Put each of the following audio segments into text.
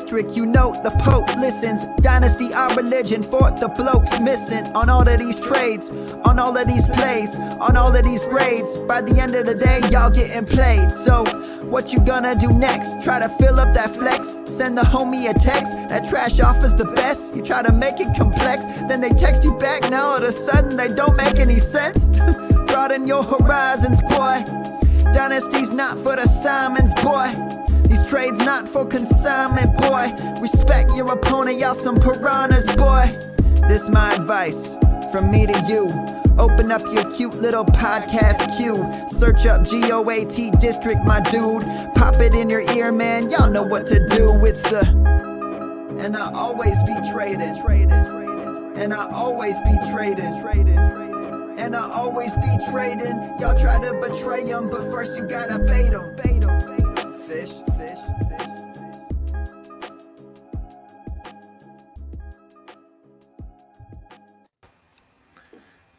district, you know the Pope listens. Dynasty, our religion, for the blokes missing. On all of these trades, on all of these plays, on all of these grades. By the end of the day, y'all getting played. So, what you gonna do next? Try to fill up that flex? Send the homie a text? That trash offer's the best? You try to make it complex, then they text you back. Now all of a sudden they don't make any sense. Broaden your horizons, boy. Dynasty's not for the Simons, boy. These trades not for consignment, boy. Respect your opponent, y'all some piranhas, boy. This my advice from me to you. Open up your cute little podcast queue. Search up GOAT District, my dude. Pop it in your ear, man. Y'all know what to do. It's the... And I always be traded. And I always be traded. And I always be trading. Y'all try to betray them, but first you gotta bait them. Fish.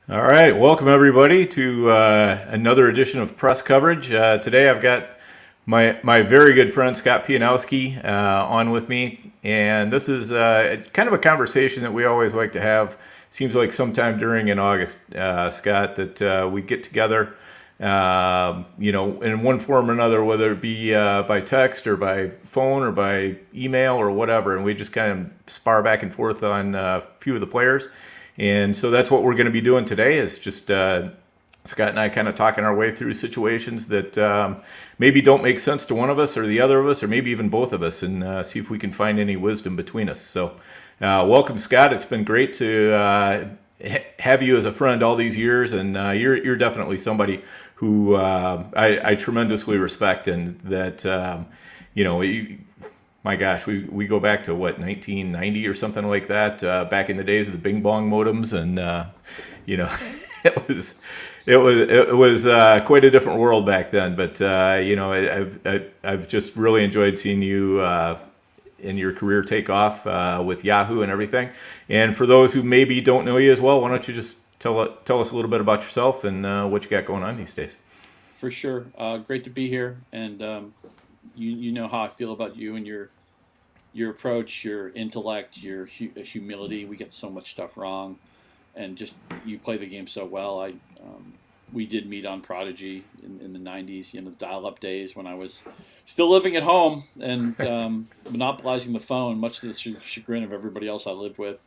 All right, welcome everybody to another edition of Press Coverage. Today I've got my very good friend Scott Pianowski on with me, and this is kind of a conversation that we always like to have. Seems like sometime during in August, Scott, that we get together, in one form or another, whether it be by text or by phone or by email or whatever, and we just kind of spar back and forth on a few of the players. And so that's what we're going to be doing today, is just Scott and I kind of talking our way through situations that maybe don't make sense to one of us or the other of us, or maybe even both of us, and see if we can find any wisdom between us. So welcome, Scott. It's been great to have you as a friend all these years, and you're definitely somebody who I tremendously respect, and that, my gosh, we go back to what, 1990 or something like that, back in the days of the Bing Bong modems, and it was quite a different world back then. But I've just really enjoyed seeing you in your career take off with Yahoo and everything. And for those who maybe don't know you as well, why don't you just tell us a little bit about yourself and what you got going on these days? For sure, great to be here, and you know how I feel about you and your approach, your intellect, your humility. We get so much stuff wrong, and just you play the game so well. We did meet on Prodigy in the 90s, the dial-up days when I was still living at home and monopolizing the phone, much to the chagrin of everybody else I lived with.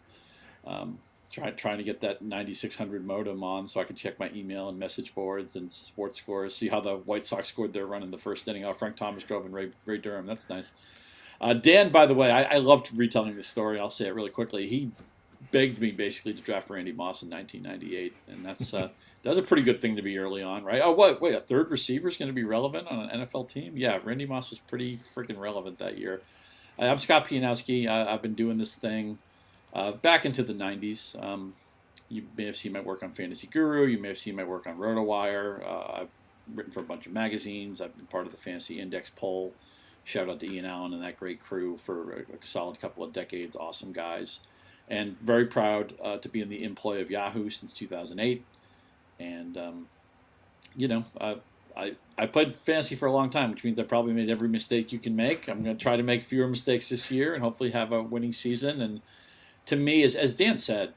Trying to get that 9600 modem on so I could check my email and message boards and sports scores, see how the White Sox scored their run in the first inning. Oh, Frank Thomas drove in Ray Durham. That's nice. Dan, by the way, I loved retelling this story. I'll say it really quickly. He begged me basically to draft Randy Moss in 1998, and that's a pretty good thing to be early on, right? Oh, wait, a third receiver is going to be relevant on an NFL team? Yeah, Randy Moss was pretty freaking relevant that year. I'm Scott Pianowski. I've been doing this thing back into the 90s. You may have seen my work on Fantasy Guru. You may have seen my work on RotoWire. I've written for a bunch of magazines. I've been part of the Fantasy Index poll. Shout out to Ian Allen and that great crew for a solid couple of decades. Awesome guys. And very proud to be in the employ of Yahoo since 2008. And, I played fantasy for a long time, which means I probably made every mistake you can make. I'm going to try to make fewer mistakes this year and hopefully have a winning season. And to me, as Dan said,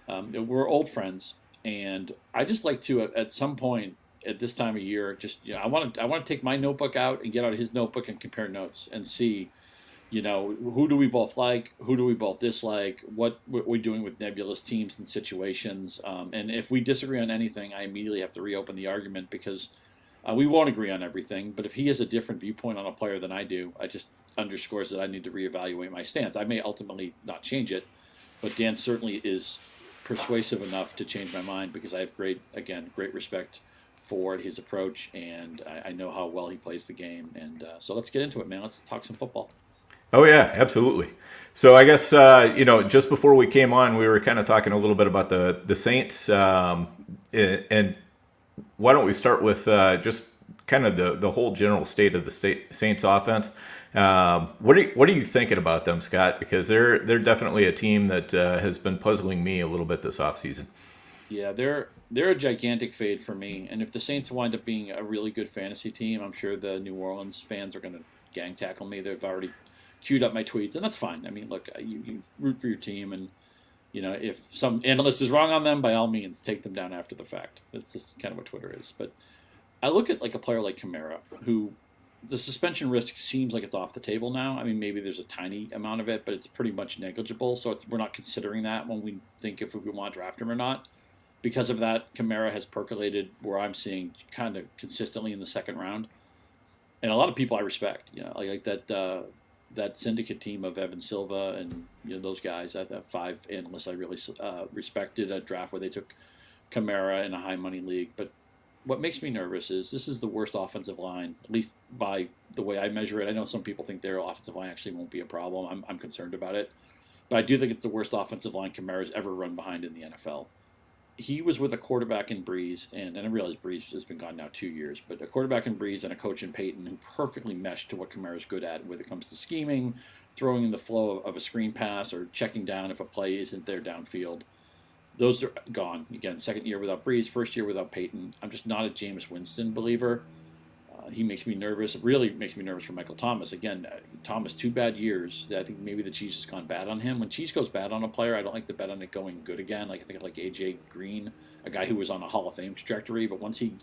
we're old friends, and I just like to, at some point at this time of year, I want to take my notebook out and get out his notebook and compare notes and see, who do we both like, who do we both dislike, what we're doing with nebulous teams and situations, and if we disagree on anything, I immediately have to reopen the argument because we won't agree on everything. But if he has a different viewpoint on a player than I do, it just underscores that I need to reevaluate my stance. I may ultimately not change it, but Dan certainly is persuasive enough to change my mind because I have great respect for his approach, and I know how well he plays the game. And so let's get into it, man. Let's talk some football. Oh, yeah, absolutely. So I guess, just before we came on, we were kind of talking a little bit about the Saints. And why don't we start with just kind of the whole general state of the Saints offense? What are you thinking about them, Scott? Because they're definitely a team that has been puzzling me a little bit this offseason. Yeah, they're a gigantic fade for me. And if the Saints wind up being a really good fantasy team, I'm sure the New Orleans fans are going to gang tackle me. They've already queued up my tweets, and that's fine. I mean, look, you root for your team, and if some analyst is wrong on them, by all means, take them down after the fact. That's just kind of what Twitter is. But I look at like a player like Kamara, who the suspension risk seems like it's off the table now. I mean, maybe there's a tiny amount of it, but it's pretty much negligible. So we're not considering that when we think if we want to draft him or not. Because of that, Kamara has percolated where I'm seeing kind of consistently in the second round. And a lot of people I respect, like that syndicate team of Evan Silva and those guys. I have 5 analysts I really respected a draft where they took Kamara in a high money league. But what makes me nervous is this is the worst offensive line, at least by the way I measure it. I know some people think their offensive line actually won't be a problem. I'm concerned about it, but I do think it's the worst offensive line Kamara's ever run behind in the NFL. He was with a quarterback in Breeze, and I realize Breeze has been gone now 2 years, but a quarterback in Breeze and a coach in Peyton who perfectly meshed to what Kamara's good at, whether it comes to scheming, throwing in the flow of a screen pass, or checking down if a play isn't there downfield. Those are gone. Again, second year without Breeze, first year without Peyton. I'm just not a Jameis Winston believer. He makes me nervous. Really makes me nervous for Michael Thomas. Again, Thomas, 2 bad years. I think maybe the cheese has gone bad on him. When cheese goes bad on a player, I don't like to bet on it going good again. Like I think of like AJ Green, a guy who was on a Hall of Fame trajectory, but once he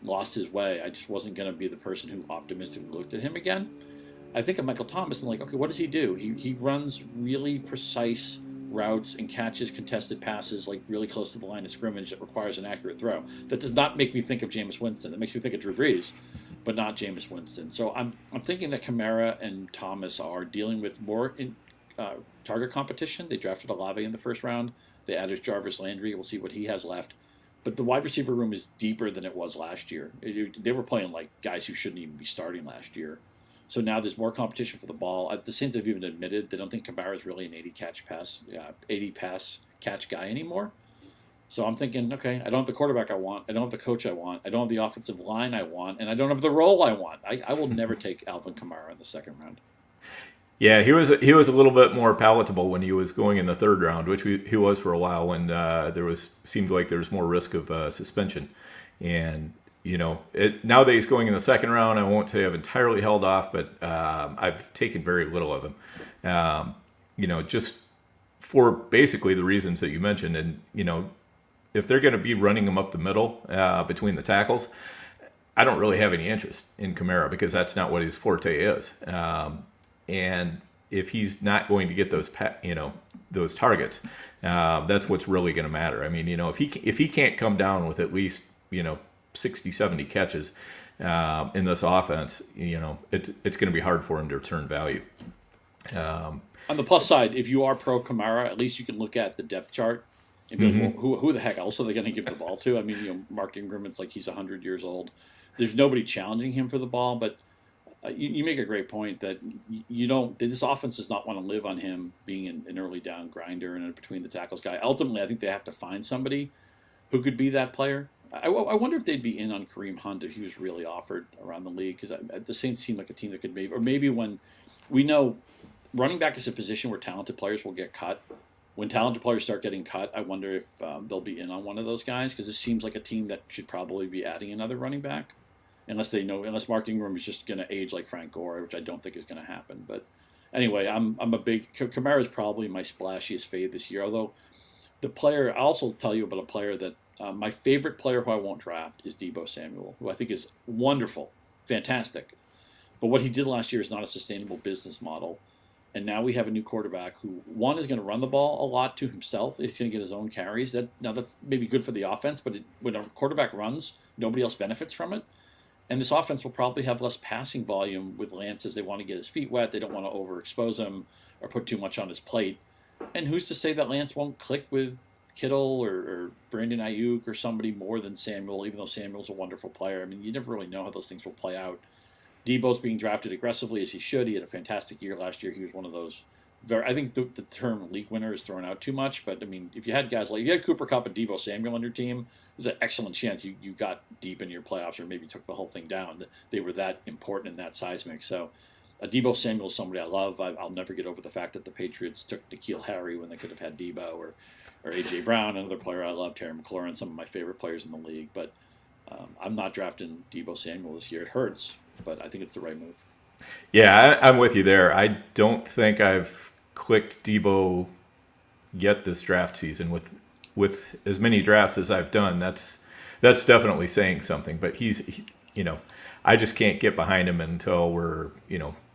lost his way, I just wasn't going to be the person who optimistically looked at him again. I think of Michael Thomas and like, okay, what does he do? He runs really precise routes and catches contested passes like really close to the line of scrimmage that requires an accurate throw. That does not make me think of Jameis Winston. That makes me think of Drew Brees, but not Jameis Winston. So I'm thinking that Kamara and Thomas are dealing with more target competition. They drafted Olave in the first round. They added Jarvis Landry. We'll see what he has left. But the wide receiver room is deeper than it was last year. They were playing like guys who shouldn't even be starting last year. So now there's more competition for the ball. The Saints have even admitted they don't think Kamara is really an 80 pass catch guy anymore. So I'm thinking, okay, I don't have the quarterback I want. I don't have the coach I want. I don't have the offensive line I want. And I don't have the role I want. I will never take Alvin Kamara in the second round. Yeah, he was a little bit more palatable when he was going in the third round, which he was for a while when seemed like there was more risk of suspension. And now that he's going in the second round, I won't say I've entirely held off, but I've taken very little of him. Just for basically the reasons that you mentioned. And, if they're going to be running him up the middle between the tackles, I don't really have any interest in Kamara because that's not what his forte is. And if he's not going to get those targets, that's what's really going to matter. I mean, if he can't come down with at least 60, 70 catches in this offense, it's going to be hard for him to return value. On the plus side, if you are pro Kamara, at least you can look at the depth chart and be like, well, who the heck else are they going to give the ball to? I mean, Mark Ingram, it's like he's 100 years old. There's nobody challenging him for the ball, but you make a great point that this offense does not want to live on him being an early down grinder and a between the tackles guy. Ultimately, I think they have to find somebody who could be that player. I wonder if they'd be in on Kareem Hunt if he was really offered around the league, because the Saints seem like a team that could maybe when we know running back is a position where talented players will get cut. When talented players start getting cut, I wonder if they'll be in on one of those guys, because it seems like a team that should probably be adding another running back, unless Mark Ingram is just going to age like Frank Gore, which I don't think is going to happen. But anyway, I'm a big Kamara is probably my splashiest fade this year. Although the player, I'll also tell you about a player that my favorite player who I won't draft is Debo Samuel, who I think is wonderful, fantastic. But what he did last year is not a sustainable business model. And now we have a new quarterback who, one, is going to run the ball a lot to himself. He's going to get his own carries. That's maybe good for the offense, but when a quarterback runs, nobody else benefits from it. And this offense will probably have less passing volume with Lance, as they want to get his feet wet. They don't want to overexpose him or put too much on his plate. And who's to say that Lance won't click with Kittle or Brandon Ayuk or somebody more than Samuel, even though Samuel's a wonderful player. I mean, you never really know how those things will play out. Debo's being drafted aggressively as he should. He had a fantastic year last year. He was one of those I think the term league winner is thrown out too much, but I mean, if you had guys like, if you had Cooper Kupp and Debo Samuel on your team, there's an excellent chance you got deep in your playoffs or maybe took the whole thing down. They were that important in that seismic. So Debo Samuel is somebody I love. I'll never get over the fact that the Patriots took N'Keal Harry when they could have had Debo or A.J. Brown, another player I love, Terry McLaurin, some of my favorite players in the league. But I'm not drafting Debo Samuel this year. It hurts, but I think it's the right move. Yeah, I'm with you there. I don't think I've clicked Debo yet this draft season with as many drafts as I've done. That's definitely saying something. But you know, I just can't get behind him until we're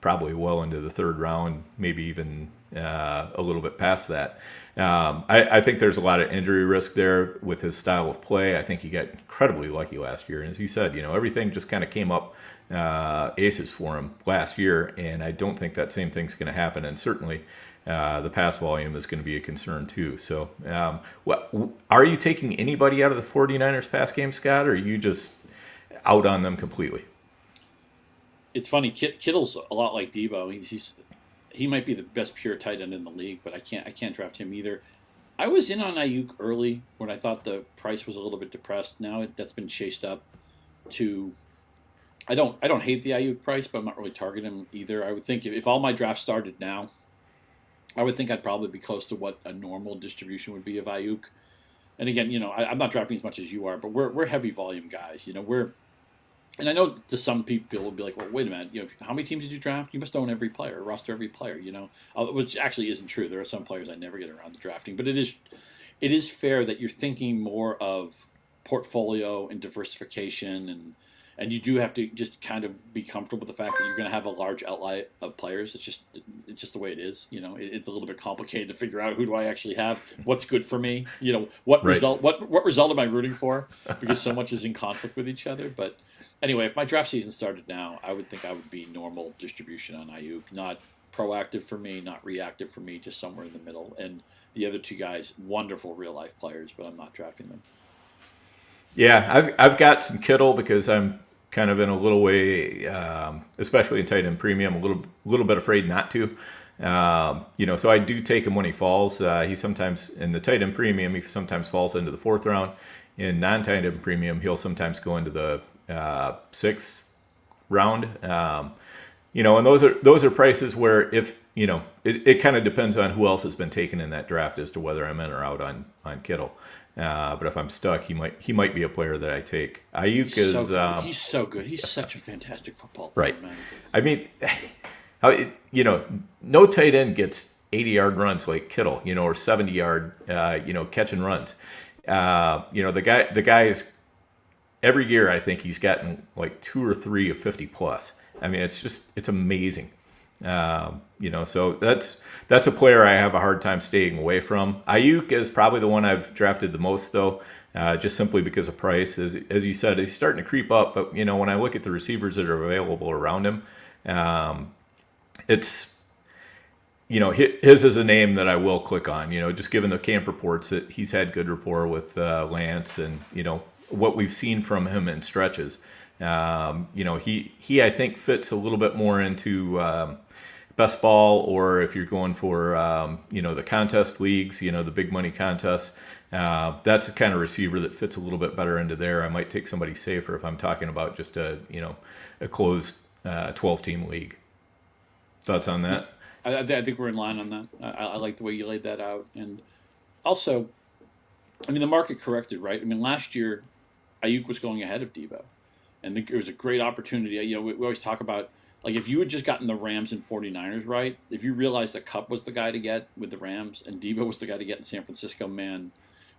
probably well into the third round, maybe even a little bit past that. I think there's a lot of injury risk there with his style of play. I think he got incredibly lucky last year, and as you said, everything just kind of came up aces for him last year, and I don't think that same thing's going to happen. And certainly, the pass volume is going to be a concern too. So, are you taking anybody out of the 49ers pass game, Scott, or are you just out on them completely? It's funny. Kittle's a lot like Debo. He might be the best pure tight end in the league, but I can't draft him either. I was in on Ayuk early when I thought the price was a little bit depressed. Now that's been chased up to. I don't hate the Ayuk price, but I'm not really targeting him either. I would think if all my drafts started now, I would think I'd probably be close to what a normal distribution would be of Ayuk. And again, I'm not drafting as much as you are, but we're heavy volume guys. And I know to some people will be like, well, wait a minute, how many teams did you draft? You must own every player, roster every player, which actually isn't true. There are some players I never get around to drafting, but it is fair that you're thinking more of portfolio and diversification, and you do have to just kind of be comfortable with the fact that you're going to have a large outlay of players. It's just the way it is. It's a little bit complicated to figure out who do I actually have, what's good for me, what Right. result am I rooting for, because so much is in conflict with each other. But anyway, if my draft season started now, I would think I would be normal distribution on Ayuk, not proactive for me, not reactive for me, just somewhere in the middle. And the other two guys, wonderful real life players, but I'm not drafting them. Yeah, I've got some Kittle because I'm kind of in a little way, especially in tight end premium, a little bit afraid not to. So I do take him when he falls. He sometimes in the tight end premium, he sometimes falls into the fourth round. In non-tight end premium, he'll sometimes go into the sixth round. And those are prices where if it kind of depends on who else has been taken in that draft as to whether I'm in or out on Kittle. But if I'm stuck, he might be a player that I take. Ayuk he's so good. He's such a fantastic football player, right. man. I mean, no tight end gets 80-yard runs like Kittle, or 70-yard, catch and runs. The guy is every year. I think he's gotten like 2 or 3 of 50 plus. I mean, it's amazing. So that's a player I have a hard time staying away from. Ayuk is probably the one I've drafted the most, though, just simply because of price. As you said, he's starting to creep up. But when I look at the receivers that are available around him, it's his is a name that I will click on. Just given the camp reports that he's had good rapport with Lance, and what we've seen from him in stretches. He I think fits a little bit more into best ball, or if you're going for the contest leagues, the big money contests, that's the kind of receiver that fits a little bit better into there. I might take somebody safer if I'm talking about just a closed 12-team league. Thoughts on that? I think we're in line on that. I like the way you laid that out, and also, the market corrected, right? Last year, Ayuk was going ahead of Debo. And it was a great opportunity. We always talk about, like, if you had just gotten the Rams and 49ers right, if you realized that Kupp was the guy to get with the Rams and Debo was the guy to get in San Francisco, man,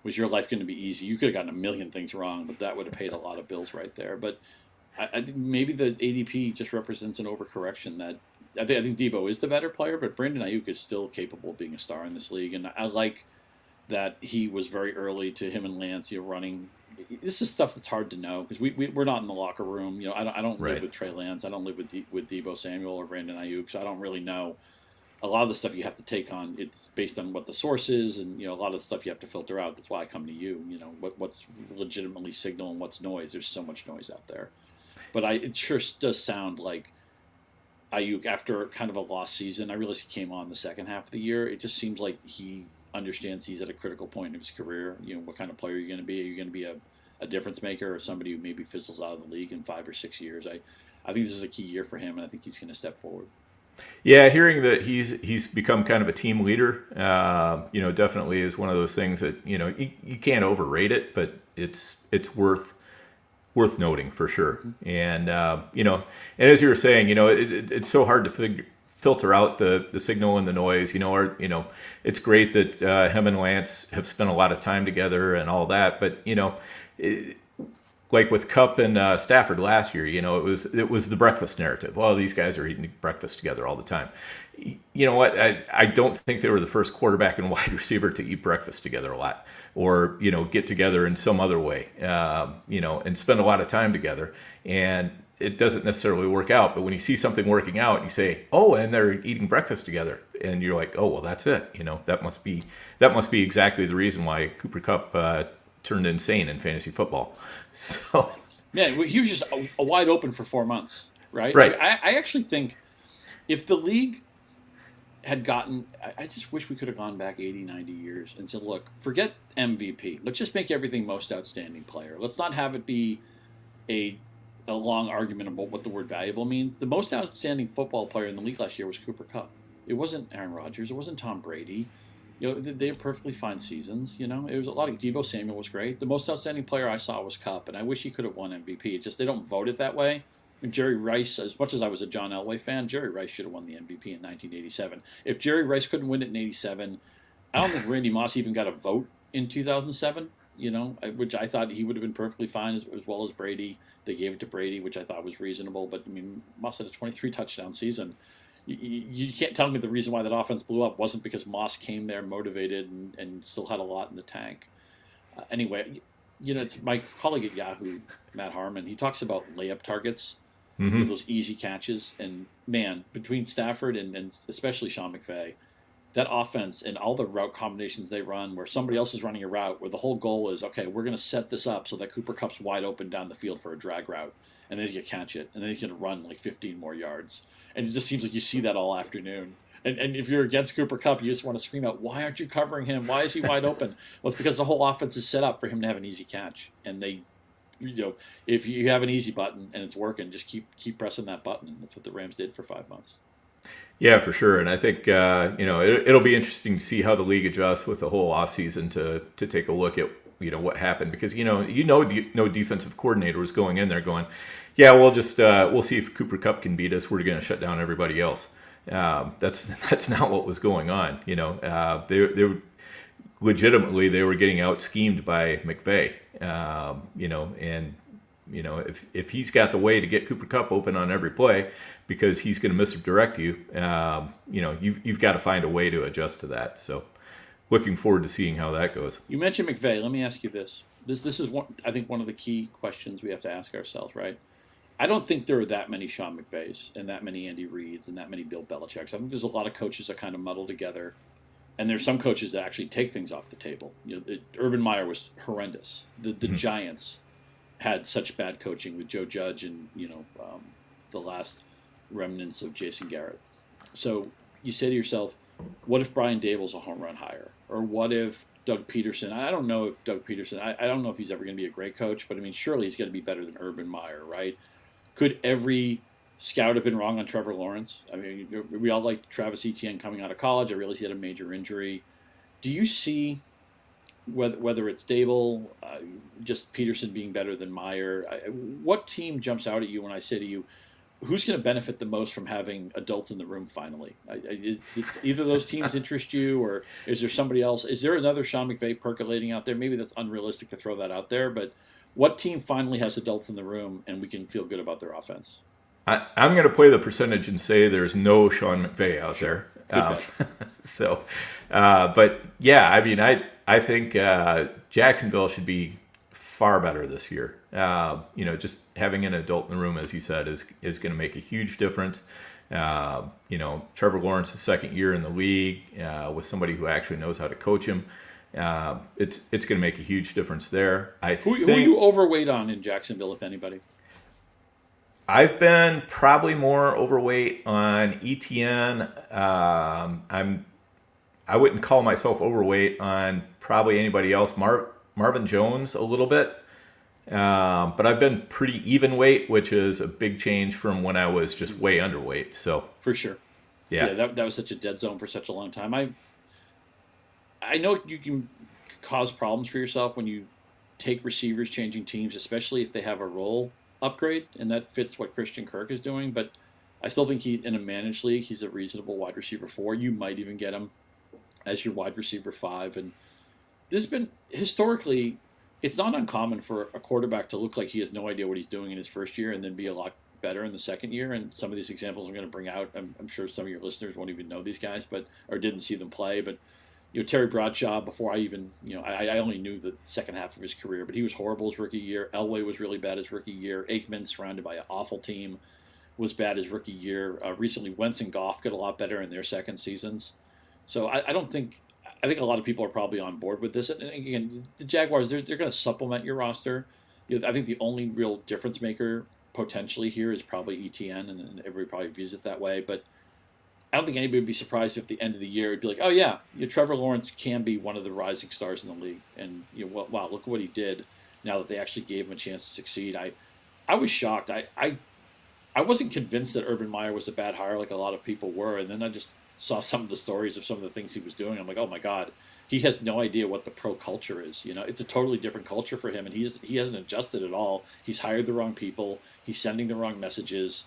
was your life going to be easy? You could have gotten a million things wrong, but that would have paid a lot of bills right there. But I think maybe the ADP just represents an overcorrection. That I think Debo is the better player, but Brandon Ayuk is still capable of being a star in this league. And I like that he was very early to him and Lance, running. This is stuff that's hard to know because we're not in the locker room. I don't live with Trey Lance. I don't live with Debo Samuel or Brandon Ayuk, so I don't really know. A lot of the stuff you have to take on, it's based on what the source is, and a lot of the stuff you have to filter out. That's why I come to you. What's legitimately signal and what's noise. There's so much noise out there, but it sure does sound like Ayuk, after kind of a lost season. I realize he came on the second half of the year. It just seems like he understands he's at a critical point in his career. What kind of player are you going to be? Are you going to be a difference maker, or somebody who maybe fizzles out of the league in 5 or 6 years? I think this is a key year for him, and I think he's going to step forward. Yeah, hearing that he's become kind of a team leader, definitely is one of those things that you can't overrate it, but it's worth worth noting for sure. And and as you were saying, it's so hard to filter out the signal and the noise. It's great that him and Lance have spent a lot of time together and all that, but like with Cup and Stafford last year, it was the breakfast narrative. Well, these guys are eating breakfast together all the time. You know what? I don't think they were the first quarterback and wide receiver to eat breakfast together a lot, or get together in some other way, and spend a lot of time together. And it doesn't necessarily work out. But when you see something working out, you say, "Oh, and they're eating breakfast together," and you're like, "Oh, well, that's it." That must be exactly the reason why Cooper Kupp turned insane in fantasy football. So, man, he was just a wide open for 4 months, right? Right. I actually think if the league had gotten, I just wish we could have gone back 80, 90 years and said, look, forget MVP. Let's just make everything most outstanding player. Let's not have it be a long argument about what the word valuable means. The most outstanding football player in the league last year was Cooper Kupp. It wasn't Aaron Rodgers. It wasn't Tom Brady. They have perfectly fine seasons. It was a lot of Debo Samuel was great. The most outstanding player I saw was Kupp, and I wish he could have won MVP. It's just they don't vote it that way. And Jerry Rice, as much as I was a John Elway fan, Jerry Rice should have won the MVP in 1987. If Jerry Rice couldn't win it in 87, I don't think Randy Moss even got a vote in 2007, which I thought he would have been perfectly fine as well as Brady. They gave it to Brady, which I thought was reasonable. But, Moss had a 23-touchdown season. You can't tell me the reason why that offense blew up wasn't because Moss came there motivated and still had a lot in the tank. Anyway, it's my colleague at Yahoo, Matt Harmon. He talks about layup targets. Mm-hmm. Those easy catches. And, man, between Stafford and especially Sean McVay, that offense and all the route combinations they run where somebody else is running a route where the whole goal is, okay, we're going to set this up so that Cooper Kupp's wide open down the field for a drag route, and then he's going to catch it, and then he's going to run like 15 more yards. And it just seems like you see that all afternoon. And if you're against Cooper Kupp, you just want to scream out, why aren't you covering him? Why is he wide open? Well, it's because the whole offense is set up for him to have an easy catch. And they, if you have an easy button and it's working, just keep pressing that button. And that's what the Rams did for 5 months. Yeah, for sure. And I think, it'll be interesting to see how the league adjusts with the whole offseason to take a look at, what happened. Because, no defensive coordinator was going in there going, yeah, we'll see if Cooper Kupp can beat us. We're going to shut down everybody else. That's not what was going on. They legitimately, they were getting out schemed by McVay. If he's got the way to get Cooper Kupp open on every play because he's going to misdirect you, you've got to find a way to adjust to that. So looking forward to seeing how that goes. You mentioned McVay. Let me ask you this. This is I think one of the key questions we have to ask ourselves, right? I don't think there are that many Sean McVays and that many Andy Reids and that many Bill Belichicks. I think there's a lot of coaches that kind of muddle together. And there's some coaches that actually take things off the table. Urban Meyer was horrendous. The Giants had such bad coaching with Joe Judge and the last remnants of Jason Garrett. So you say to yourself, what if Brian Dable's a home run hire? Or what if Doug Peterson? I don't know if Doug Peterson. I don't know if he's ever going to be a great coach, but surely he's going to be better than Urban Meyer, right? Could every scout have been wrong on Trevor Lawrence? We all liked Travis Etienne coming out of college. I realized he had a major injury. Do you see whether it's Dable, just Peterson being better than Meyer? What team jumps out at you when I say to you, who's going to benefit the most from having adults in the room finally? Is either of those teams interest you, or is there somebody else? Is there another Sean McVay percolating out there? Maybe that's unrealistic to throw that out there, but what team finally has adults in the room and we can feel good about their offense? I'm going to play the percentage and say there's no Sean McVay out there. But yeah, I think Jacksonville should be far better this year. Just having an adult in the room, as you said, is going to make a huge difference. Trevor Lawrence's second year in the league with somebody who actually knows how to coach him. It's going to make a huge difference there. Who are you overweight on in Jacksonville, if anybody? I've been probably more overweight on ETN. I wouldn't call myself overweight on probably anybody else. Marvin Jones a little bit, but I've been pretty even weight, which is a big change from when I was just way underweight. So for sure, yeah, that was such a dead zone for such a long time. I know you can cause problems for yourself when you take receivers changing teams, especially if they have a role upgrade, and that fits what Christian Kirk is doing. But I still think in a managed league, he's a reasonable wide receiver 4. You might even get him as your wide receiver 5. And there's been, historically, it's not uncommon for a quarterback to look like he has no idea what he's doing in his first year and then be a lot better in the second year. And some of these examples I'm going to bring out, I'm sure some of your listeners won't even know these guys, or didn't see them play. But Terry Bradshaw, before I even, I only knew the second half of his career, but he was horrible his rookie year. Elway was really bad his rookie year. Aikman, surrounded by an awful team, was bad his rookie year. Recently, Wentz and Goff got a lot better in their second seasons. So I think a lot of people are probably on board with this. And again, the Jaguars, they're going to supplement your roster. I think the only real difference maker potentially here is probably ETN, and everybody probably views it that way. But I don't think anybody would be surprised if at the end of the year it'd be like, oh yeah, Trevor Lawrence can be one of the rising stars in the league, and wow, look at what he did. Now that they actually gave him a chance to succeed, I was shocked. I wasn't convinced that Urban Meyer was a bad hire like a lot of people were, and then I just saw some of the stories of some of the things he was doing. I'm like, oh my god, he has no idea what the pro culture is. It's a totally different culture for him, and he hasn't adjusted at all. He's hired the wrong people. He's sending the wrong messages.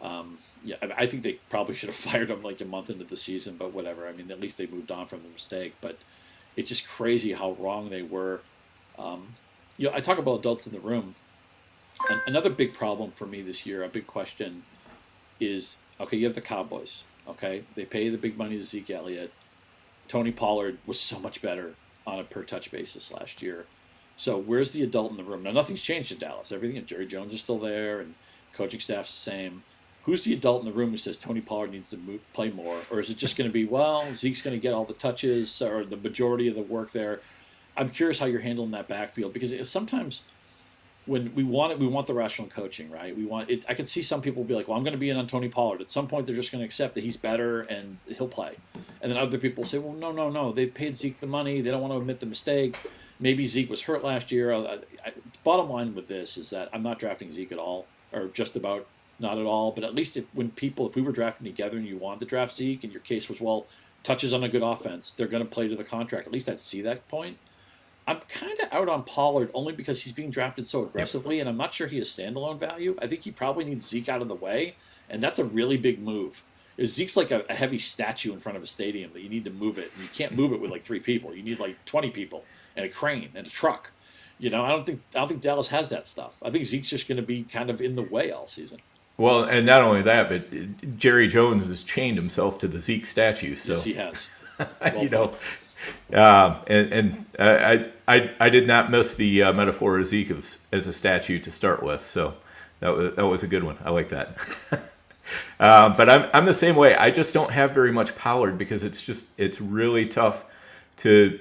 I think they probably should have fired him like a month into the season, but whatever. I mean, at least they moved on from the mistake. But it's just crazy how wrong they were. I talk about adults in the room. And another big problem for me this year, a big question, is, okay, you have the Cowboys. Okay, they pay the big money to Zeke Elliott. Tony Pollard was so much better on a per-touch basis last year. So where's the adult in the room? Now, nothing's changed in Dallas. Everything, Jerry Jones is still there, and coaching staff's the same. Who's the adult in the room who says Tony Pollard needs to play more? Or is it just going to be, well, Zeke's going to get all the touches or the majority of the work there? I'm curious how you're handling that backfield, because sometimes when we want the rational coaching, right? We want it. I can see some people be like, well, I'm going to be in on Tony Pollard. At some point, they're just going to accept that he's better and he'll play. And then other people say, well, no. They paid Zeke the money. They don't want to admit the mistake. Maybe Zeke was hurt last year. Bottom line with this is that I'm not drafting Zeke at all, or just about not at all. But at least if we were drafting together and you wanted to draft Zeke and your case was, well, touches on a good offense, they're going to play to the contract. At least I'd see that point. I'm kind of out on Pollard only because he's being drafted so aggressively, and I'm not sure he has standalone value. I think he probably needs Zeke out of the way, and that's a really big move. Zeke's like a heavy statue in front of a stadium that you need to move it, and you can't move it with like 3 people. You need like 20 people and a crane and a truck. I don't think Dallas has that stuff. I think Zeke's just going to be kind of in the way all season. Well, and not only that, but Jerry Jones has chained himself to the Zeke statue. So yes, he has. I did not miss the metaphor of Zeke as a statue to start with, so that was a good one. I like that. But I'm the same way. I just don't have very much Pollard because it's really tough to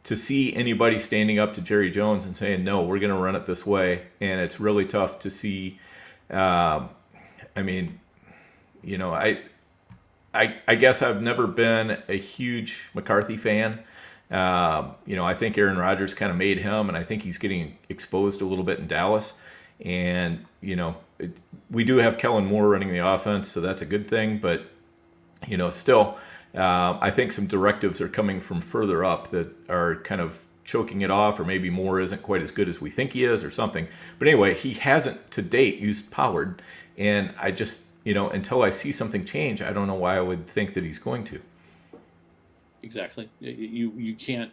see anybody standing up to Jerry Jones and saying, no, we're going to run it this way, and it's really tough to see. I guess I've never been a huge McCarthy fan. I think Aaron Rodgers kind of made him, and I think he's getting exposed a little bit in Dallas. And, we do have Kellen Moore running the offense, so that's a good thing. But, still, I think some directives are coming from further up that are kind of choking it off, or maybe Moore isn't quite as good as we think he is or something. But anyway, he hasn't to date used Pollard, and I just, until I see something change, I don't know why I would think that he's going to. Exactly. You can't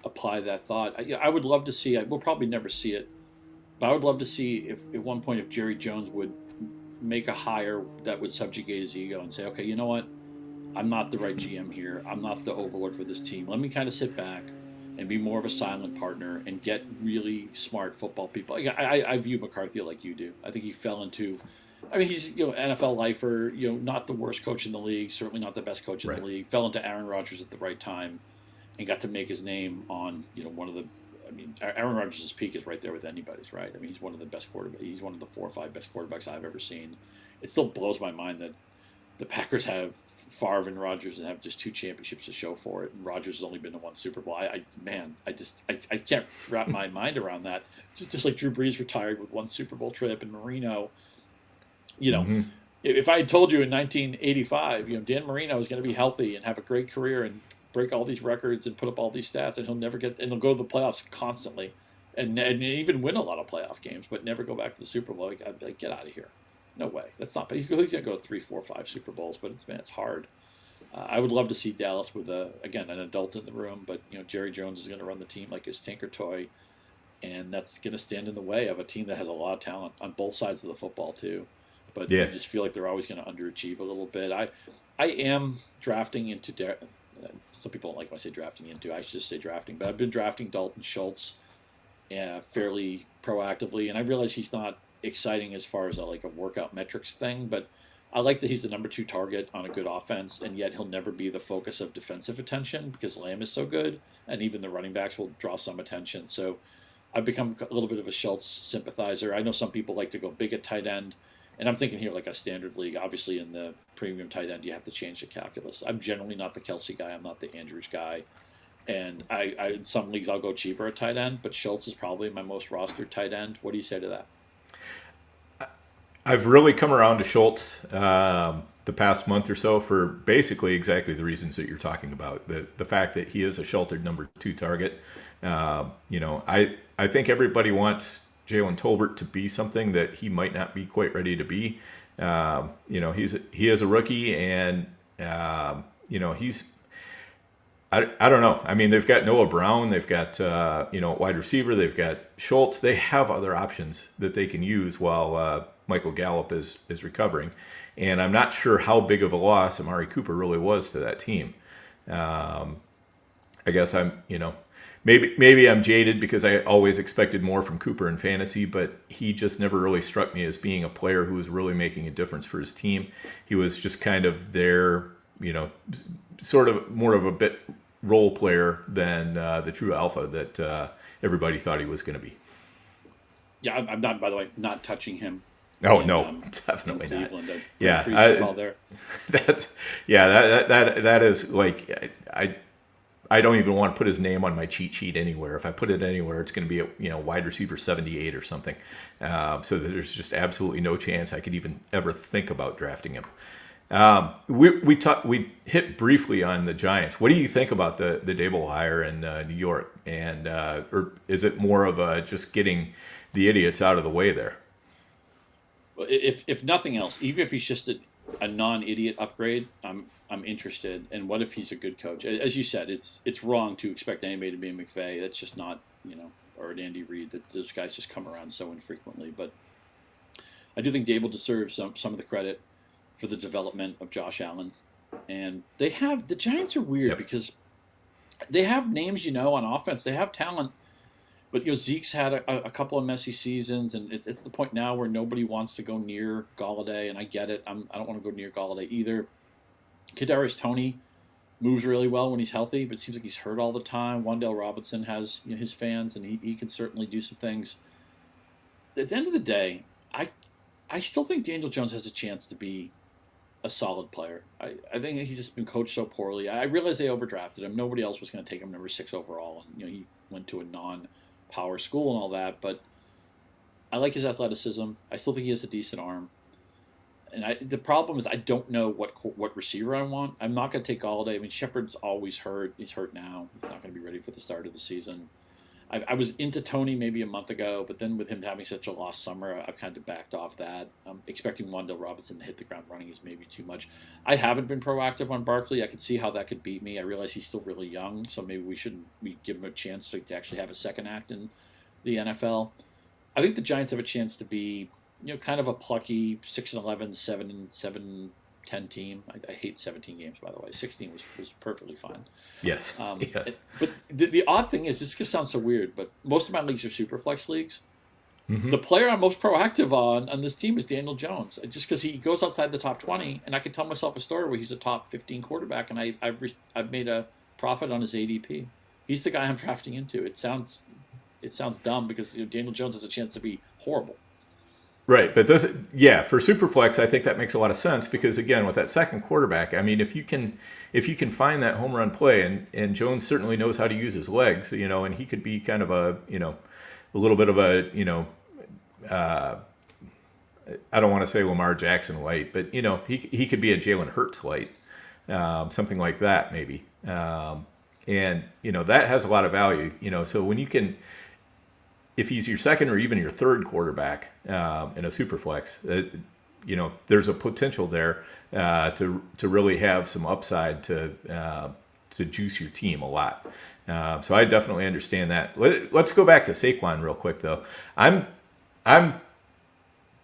apply that thought. I would love to see, we'll probably never see it, but I would love to see if at one point if Jerry Jones would make a hire that would subjugate his ego and say, okay, you know what? I'm not the right GM here. I'm not the overlord for this team. Let me kind of sit back and be more of a silent partner and get really smart football people. I view McCarthy like you do. I think he fell into, he's NFL lifer, not the worst coach in the league, certainly not the best coach in the league. Fell into Aaron Rodgers at the right time, and got to make his name on one of the. Aaron Rodgers' peak is right there with anybody's, right? He's one of the best quarterbacks. He's one of the 4 or 5 best quarterbacks I've ever seen. It still blows my mind that the Packers have Favre and Rodgers and have just 2 championships to show for it, and Rodgers has only been to 1 Super Bowl. I can't wrap my mind around that. Just like Drew Brees retired with 1 Super Bowl trip, and Marino. If I had told you in 1985, Dan Marino was going to be healthy and have a great career and break all these records and put up all these stats, and he'll go to the playoffs constantly, and even win a lot of playoff games, but never go back to the Super Bowl. I'd be like, get out of here. No way. That's not. He's going to go 3, 4, 5 Super Bowls, but it's hard. I would love to see Dallas with an adult in the room, but Jerry Jones is going to run the team like his tinker toy, and that's going to stand in the way of a team that has a lot of talent on both sides of the football too. But I just feel like they're always going to underachieve a little bit. I am drafting into. Some people don't like when I say drafting into. I should just say drafting, but I've been drafting Dalton Schultz fairly proactively, and I realize he's not exciting as far as a workout metrics thing, but I like that he's the number 2 target on a good offense, and yet he'll never be the focus of defensive attention because Lamb is so good, and even the running backs will draw some attention. So I've become a little bit of a Schultz sympathizer. I know some people like to go big at tight end, and I'm thinking here like a standard league. Obviously, in the premium tight end, you have to change the calculus. I'm generally not the Kelsey guy. I'm not the Andrews guy. And I in some leagues, I'll go cheaper at tight end, but Schultz is probably my most rostered tight end. What do you say to that? I've really come around to Schultz the past month or so for basically exactly the reasons that you're talking about. The fact that he is a sheltered number 2 target. I think everybody wants Jalen Tolbert to be something that he might not be quite ready to be. He is a rookie, and he's. I don't know. I mean, they've got Noah Brown, they've got wide receiver, they've got Schultz. They have other options that they can use while Michael Gallup is recovering, and I'm not sure how big of a loss Amari Cooper really was to that team. I guess I'm maybe I'm jaded because I always expected more from Cooper in fantasy, but he just never really struck me as being a player who was really making a difference for his team. He was just kind of there, sort of more of a bit role player than the true alpha that everybody thought he was going to be. Yeah, I'm not, by the way, not touching him. Oh, no, definitely not. Cleveland, yeah, that is like I don't even want to put his name on my cheat sheet anywhere. If I put it anywhere, it's going to be a wide receiver 78 or something. So there's just absolutely no chance I could even ever think about drafting him. We hit briefly on the Giants. What do you think about the Debo hire in New York? And or is it more of just getting the idiots out of the way there? If nothing else, even if he's just a non-idiot upgrade, I'm interested. And what if he's a good coach? As you said, it's wrong to expect anybody to be a McVay. That's just not or an Andy Reid. That those guys just come around so infrequently. But I do think Dable deserves some of the credit for the development of Josh Allen. And the Giants are weird because they have names, on offense. They have talent. But Zeke's had a couple of messy seasons, and it's the point now where nobody wants to go near Galladay, and I get it. I don't want to go near Galladay either. Kadarius Toney moves really well when he's healthy, but it seems like he's hurt all the time. Wan'Dale Robinson has his fans, and he can certainly do some things. At the end of the day, I still think Daniel Jones has a chance to be a solid player. I think he's just been coached so poorly. I realize they overdrafted him. Nobody else was going to take him number 6 overall. And, he went to a non-power school and all that, but I like his athleticism. I still think he has a decent arm. And the problem is I don't know what receiver I want. I'm not going to take Galladay. I mean, Shepard's always hurt. He's hurt now. He's not going to be ready for the start of the season. I was into Toney maybe a month ago, but then with him having such a lost summer, I've kind of backed off that. Expecting Wan'Dale Robinson to hit the ground running is maybe too much. I haven't been proactive on Barkley. I can see how that could beat me. I realize he's still really young, so maybe we give him a chance to actually have a second act in the NFL. I think the Giants have a chance to be, kind of a plucky 6-11, 7-10 team. I hate 17 games, by the way. 16 was perfectly fine. Yes. Yes. But the odd thing is, this just sounds so weird, but most of my leagues are super flex leagues. Mm-hmm. The player I'm most proactive on this team is Daniel Jones, just because he goes outside the top 20, and I can tell myself a story where he's a top 15 quarterback, and I've made a profit on his ADP. He's the guy I'm drafting into. It sounds dumb because Daniel Jones has a chance to be horrible. Right, but for Superflex, I think that makes a lot of sense because again, with that second quarterback, I mean, if you can find that home run play, and Jones certainly knows how to use his legs, and he could be kind of a little bit of a I don't want to say Lamar Jackson light, but he could be a Jalen Hurts light, something like that maybe, and that has a lot of value, so when you can. if he's your second or even your third quarterback in a super flex, there's a potential there to really have some upside to juice your team a lot. So I definitely understand that. Let's go back to Saquon real quick, though. I'm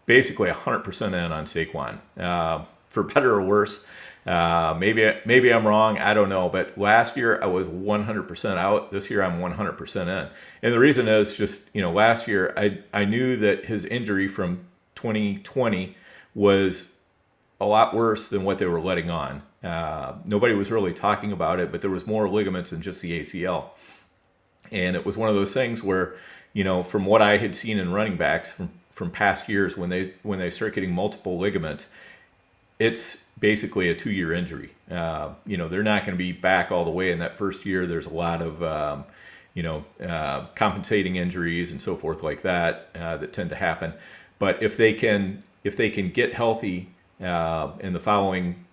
basically 100% in on Saquon, for better or worse. Maybe I'm wrong. I don't know. But last year I was 100% out. This year I'm 100% in. And the reason is just, last year I knew that his injury from 2020 was a lot worse than what they were letting on. Nobody was really talking about it, but there was more ligaments than just the ACL. And it was one of those things where, from what I had seen in running backs from past years, when they start getting multiple ligaments, it's basically a 2-year injury. They're not going to be back all the way in that first year. There's a lot of, compensating injuries and so forth like that that tend to happen. But if they can get healthy in the following,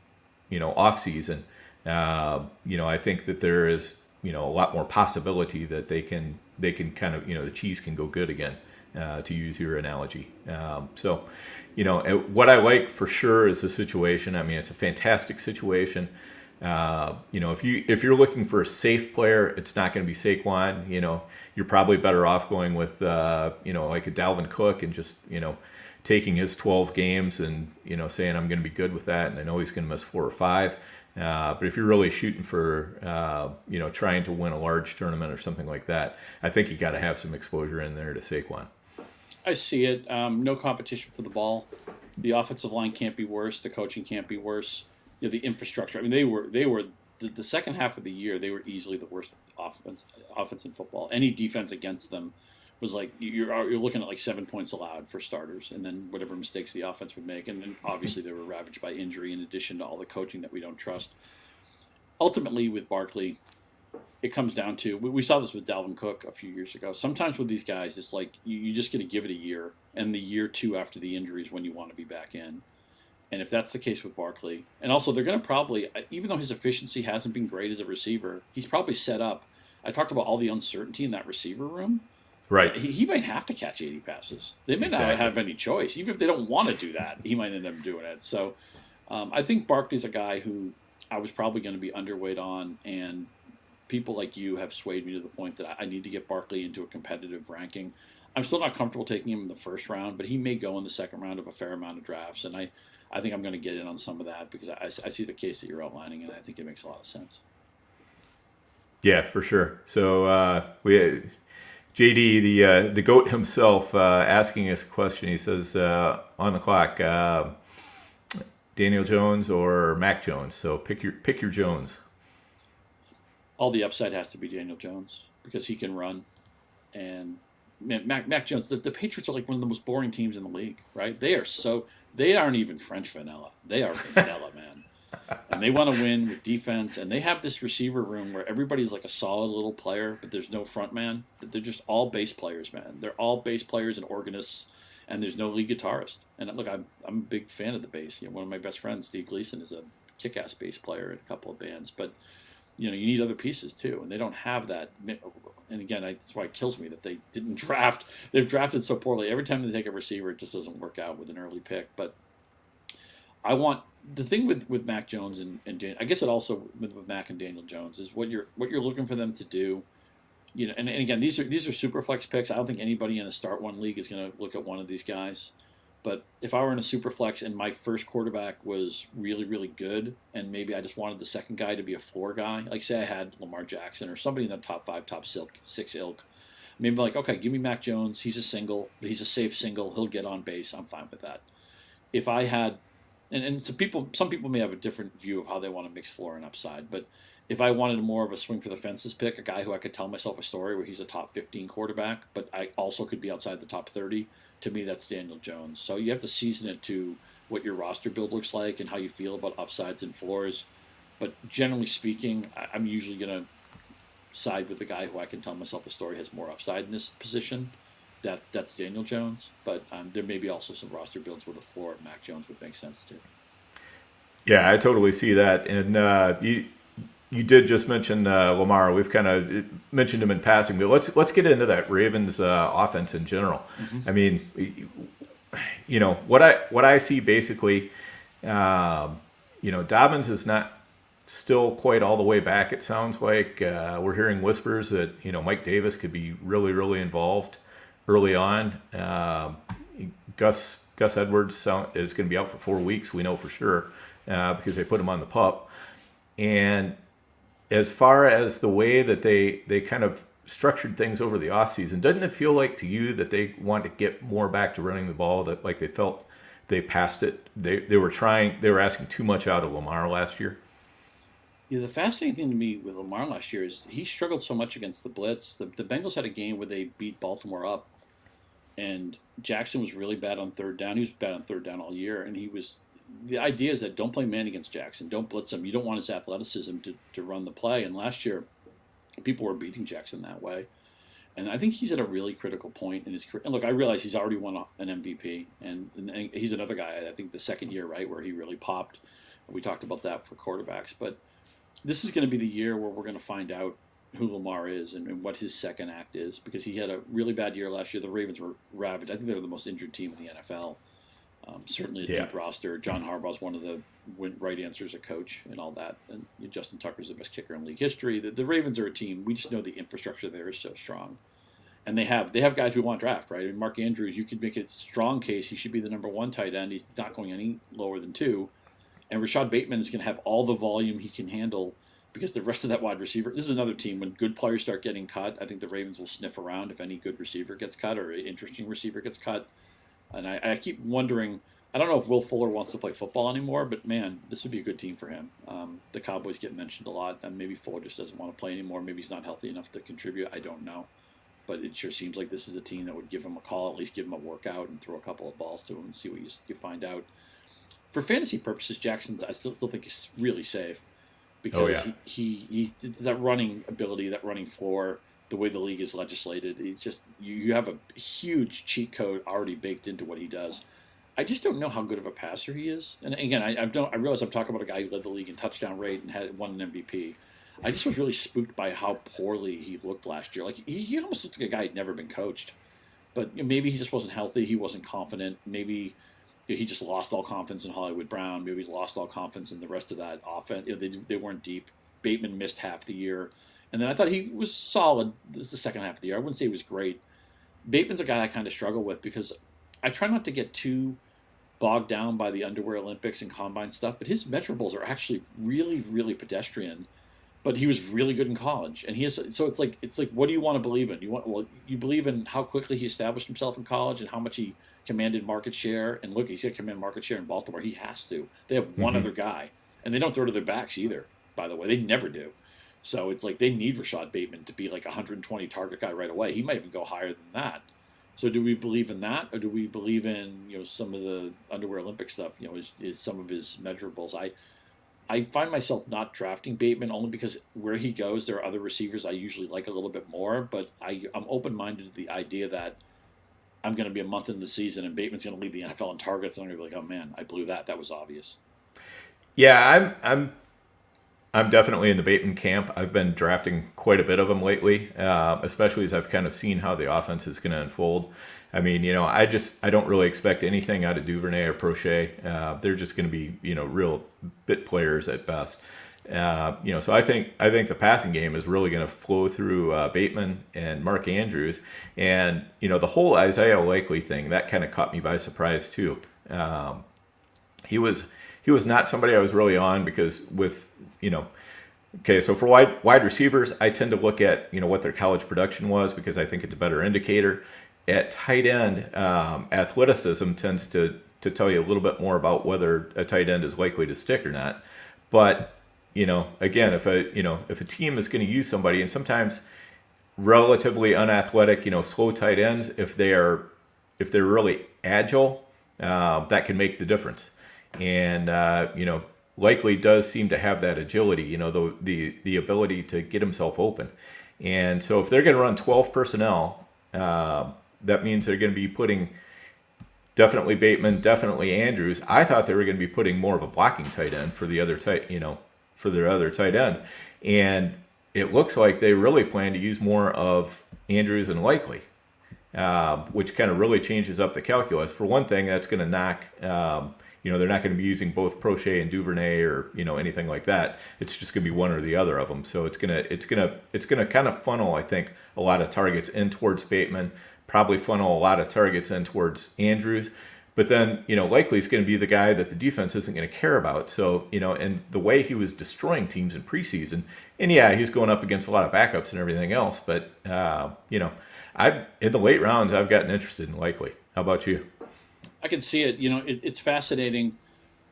off season, I think that there is, a lot more possibility that they can kind of, the cheese can go good again, to use your analogy. So, what I like for sure is the situation. I mean, it's a fantastic situation. If you're looking for a safe player, it's not going to be Saquon. You're probably better off going with, like a Dalvin Cook and just, taking his 12 games and, saying I'm going to be good with that. And I know he's going to miss 4 or 5. But if you're really shooting for, trying to win a large tournament or something like that, I think you got to have some exposure in there to Saquon. I see it. No competition for the ball. The offensive line can't be worse. The coaching can't be worse. The infrastructure. I mean, they were the second half of the year. They were easily the worst offense in football. Any defense against them was like you're looking at like 7 points allowed for starters, and then whatever mistakes the offense would make, and then obviously they were ravaged by injury in addition to all the coaching that we don't trust. Ultimately, with Barkley, it comes down to we saw this with Dalvin Cook a few years ago. Sometimes with these guys, it's like you just got to give it a year, and the year 2 after the injury is when you want to be back in. And if that's the case with Barkley, and also they're going to probably, even though his efficiency hasn't been great as a receiver, he's probably set up. I talked about all the uncertainty in that receiver room. Right. He might have to catch 80 passes. They may not have any choice. Even if they don't want to do that, he might end up doing it. So I think Barkley's a guy who I was probably going to be underweight on, and people like you have swayed me to the point that I need to get Barkley into a competitive ranking. I'm still not comfortable taking him in the first round, but he may go in the second round of a fair amount of drafts, and I think I'm going to get in on some of that because I see the case that you're outlining, and I think it makes a lot of sense. Yeah, for sure. So we JD, the GOAT himself, asking us a question. He says, on the clock, Daniel Jones or Mac Jones. So pick your Jones. All the upside has to be Daniel Jones because he can run. And man, Mac Jones, the Patriots are like one of the most boring teams in the league, right? They aren't even French vanilla. They are vanilla, man. And they want to win with defense, and they have this receiver room where everybody's like a solid little player, but there's no front man. They're just all bass players, man. They're all bass players and organists, and there's no lead guitarist. And look, I'm a big fan of the bass. One of my best friends, Steve Gleason, is a kick-ass bass player in a couple of bands. But you need other pieces too, and they don't have that. And again, that's why it kills me that they didn't draft. They've drafted so poorly. Every time they take a receiver, it just doesn't work out with an early pick. But I want. The thing with Mac Jones and Dan, I guess it also with Mac and Daniel Jones is what you're looking for them to do, And again, these are super flex picks. I don't think anybody in a start one league is going to look at one of these guys. But if I were in a super flex and my first quarterback was really really good, and maybe I just wanted the second guy to be a floor guy, like say I had Lamar Jackson or somebody in the top 5, top 6 ilk, maybe like okay, give me Mac Jones. He's a single, but he's a safe single. He'll get on base. I'm fine with that. If I had And some people may have a different view of how they want to mix floor and upside. But if I wanted more of a swing for the fences pick, a guy who I could tell myself a story where he's a top 15 quarterback, but I also could be outside the top 30, to me that's Daniel Jones. So you have to season it to what your roster build looks like and how you feel about upsides and floors. But generally speaking, I'm usually going to side with the guy who I can tell myself a story has more upside in this position. That's Daniel Jones, but there may be also some roster builds where the floor at Mac Jones would make sense too. Yeah, I totally see that. And you did just mention Lamar. We've kind of mentioned him in passing, but let's get into that Ravens offense in general. I mean, what I see basically, Dobbins is not still quite all the way back. It sounds like we're hearing whispers that Mike Davis could be really, really involved early on. Gus Edwards is going to be out for 4 weeks. We know for sure because they put him on the PUP. And as far as the way that they kind of structured things over the offseason, doesn't it feel like to you that they want to get more back to running the ball, that like they felt they passed it? They were asking too much out of Lamar last year? Yeah, the fascinating thing to me with Lamar last year is he struggled so much against the blitz. The Bengals had a game where they beat Baltimore up, and Jackson was really bad on third down. He was bad on third down all year, and the idea is that don't play man against Jackson. Don't blitz him. You don't want his athleticism to run the play. And last year, people were beating Jackson that way. And I think he's at a really critical point in his career. And look, I realize he's already won an MVP. And he's another guy, I think, the second year, right, where he really popped. We talked about that for quarterbacks. But this is going to be the year where we're going to find out who Lamar is and what his second act is, because he had a really bad year last year. The Ravens were ravaged. I think they were the most injured team in the NFL. Certainly a deep roster. John Harbaugh's one of the right answers, a coach, and all that. And Justin Tucker's the best kicker in league history. The Ravens are a team. We just know the infrastructure there is so strong, and they have guys we want to draft, right? And Mark Andrews, you could make a strong case he should be the number 1 tight end. He's not going any lower than 2. And Rashad Bateman is going to have all the volume he can handle, because the rest of that wide receiver. This is another team when good players start getting cut. I think the Ravens will sniff around if any good receiver gets cut or an interesting receiver gets cut. And I keep wondering, I don't know if Will Fuller wants to play football anymore, but man, this would be a good team for him. The Cowboys get mentioned a lot, and maybe Fuller just doesn't want to play anymore. Maybe he's not healthy enough to contribute. I don't know. But it sure seems like this is a team that would give him a call, at least give him a workout and throw a couple of balls to him and see what you find out. For fantasy purposes, Jackson's I still think is really safe, because he that running ability, that running floor, the way the league is legislated, it's just you have a huge cheat code already baked into what he does. I just don't know how good of a passer he is. And again, I realize I'm talking about a guy who led the league in touchdown rate and won an MVP. I just was really spooked by how poorly he looked last year. Like he almost looked like a guy who'd never been coached. But maybe he just wasn't healthy. He wasn't confident. Maybe he just lost all confidence in Hollywood Brown. Maybe he lost all confidence in the rest of that offense. They weren't deep. Bateman missed half the year. And then I thought he was solid. This is the second half of the year. I wouldn't say he was great. Bateman's a guy I kind of struggle with, because I try not to get too bogged down by the underwear Olympics and combine stuff, but his measurables are actually really, really pedestrian. But he was really good in college, and so it's like what do you want to believe in? You believe in how quickly he established himself in college and how much he commanded market share. And look, he's got to command market share in Baltimore. He has to. They have one other guy, and they don't throw to their backs either. By the way, they never do. So it's like they need Rashad Bateman to be like a 120 target guy right away. He might even go higher than that. So do we believe in that, or do we believe in some of the underwear Olympic stuff? Is some of his measurables? I find myself not drafting Bateman only because where he goes, there are other receivers I usually like a little bit more. But I'm open-minded to the idea that I'm going to be a month into the season and Bateman's going to lead the NFL in targets, and I'm going to be like, oh man, I blew that. That was obvious. Yeah, I'm definitely in the Bateman camp. I've been drafting quite a bit of him lately, especially as I've kind of seen how the offense is going to unfold. I mean, I don't really expect anything out of Duvernay or Prochet. They're just going to be, real bit players at best. So I think the passing game is really going to flow through Bateman and Mark Andrews, and the whole Isaiah Likely thing that kind of caught me by surprise too. He was not somebody I was really on, because with okay, so for wide receivers, I tend to look at what their college production was, because I think it's a better indicator. At tight end, athleticism tends to tell you a little bit more about whether a tight end is likely to stick or not. But again, if a team is going to use somebody, and sometimes relatively unathletic, slow tight ends, if they're really agile, that can make the difference. And Likely does seem to have that agility, the ability to get himself open. And so if they're going to run 12 personnel, that means they're going to be putting definitely Bateman, definitely Andrews. I thought they were going to be putting more of a blocking tight end for the other for their other tight end. And it looks like they really plan to use more of Andrews and Likely, which kind of really changes up the calculus. For one thing, that's going to knock, they're not going to be using both Prochet and Duvernay or anything like that. It's just going to be one or the other of them. So it's gonna kind of funnel, I think, a lot of targets in towards Bateman. Probably funnel a lot of targets in towards Andrews. But then, Likely is going to be the guy that the defense isn't going to care about. So, and the way he was destroying teams in preseason, and yeah, he's going up against a lot of backups and everything else. But, I've in the late rounds, I've gotten interested in Likely. How about you? I can see it. It's fascinating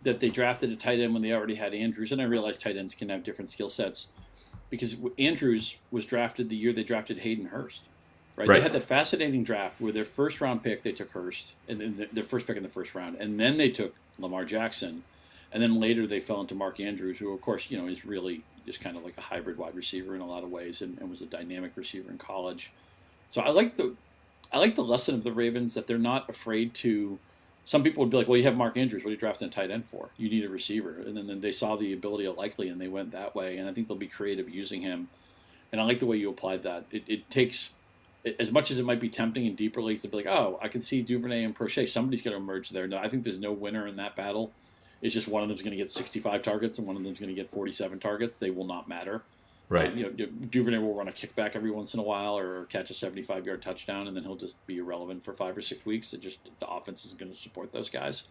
that they drafted a tight end when they already had Andrews. And I realize tight ends can have different skill sets because Andrews was drafted the year they drafted Hayden Hurst. Right? They had that fascinating draft where their first round pick, they took Hurst, and then their first pick in the first round, and then they took Lamar Jackson, and then later they fell into Mark Andrews, who of course is really just kind of like a hybrid wide receiver in a lot of ways, and was a dynamic receiver in college. So I like the lesson of the Ravens that they're not afraid to. Some people would be like, well, you have Mark Andrews, what are you drafting a tight end for? You need a receiver, and then they saw the ability of Likely, and they went that way, and I think they'll be creative using him, and I like the way you applied that. It takes. As much as it might be tempting in deeper leagues to be like, oh, I can see Duvernay and Prochet, somebody's going to emerge there. No, I think there's no winner in that battle. It's just one of them's going to get 65 targets and one of them's going to get 47 targets. They will not matter. Right. Duvernay will run a kickback every once in a while or catch a 75-yard touchdown, and then he'll just be irrelevant for 5 or 6 weeks. The offense is going to support those guys.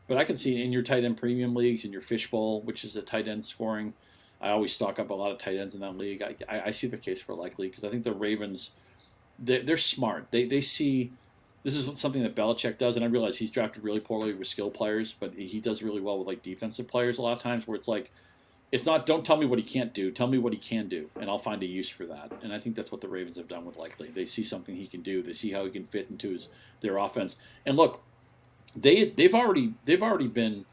But I can see in your tight end premium leagues, in your fishbowl, which is a tight end scoring, I always stock up a lot of tight ends in that league. I see the case for Likely because I think the Ravens – they're smart. They see this is something that Belichick does, and I realize he's drafted really poorly with skill players, but he does really well with like defensive players a lot of times. Where it's like, it's not don't tell me what he can't do, tell me what he can do, and I'll find a use for that. And I think that's what the Ravens have done with Likely. They see something he can do. They see how he can fit into their offense. And look, they've already been.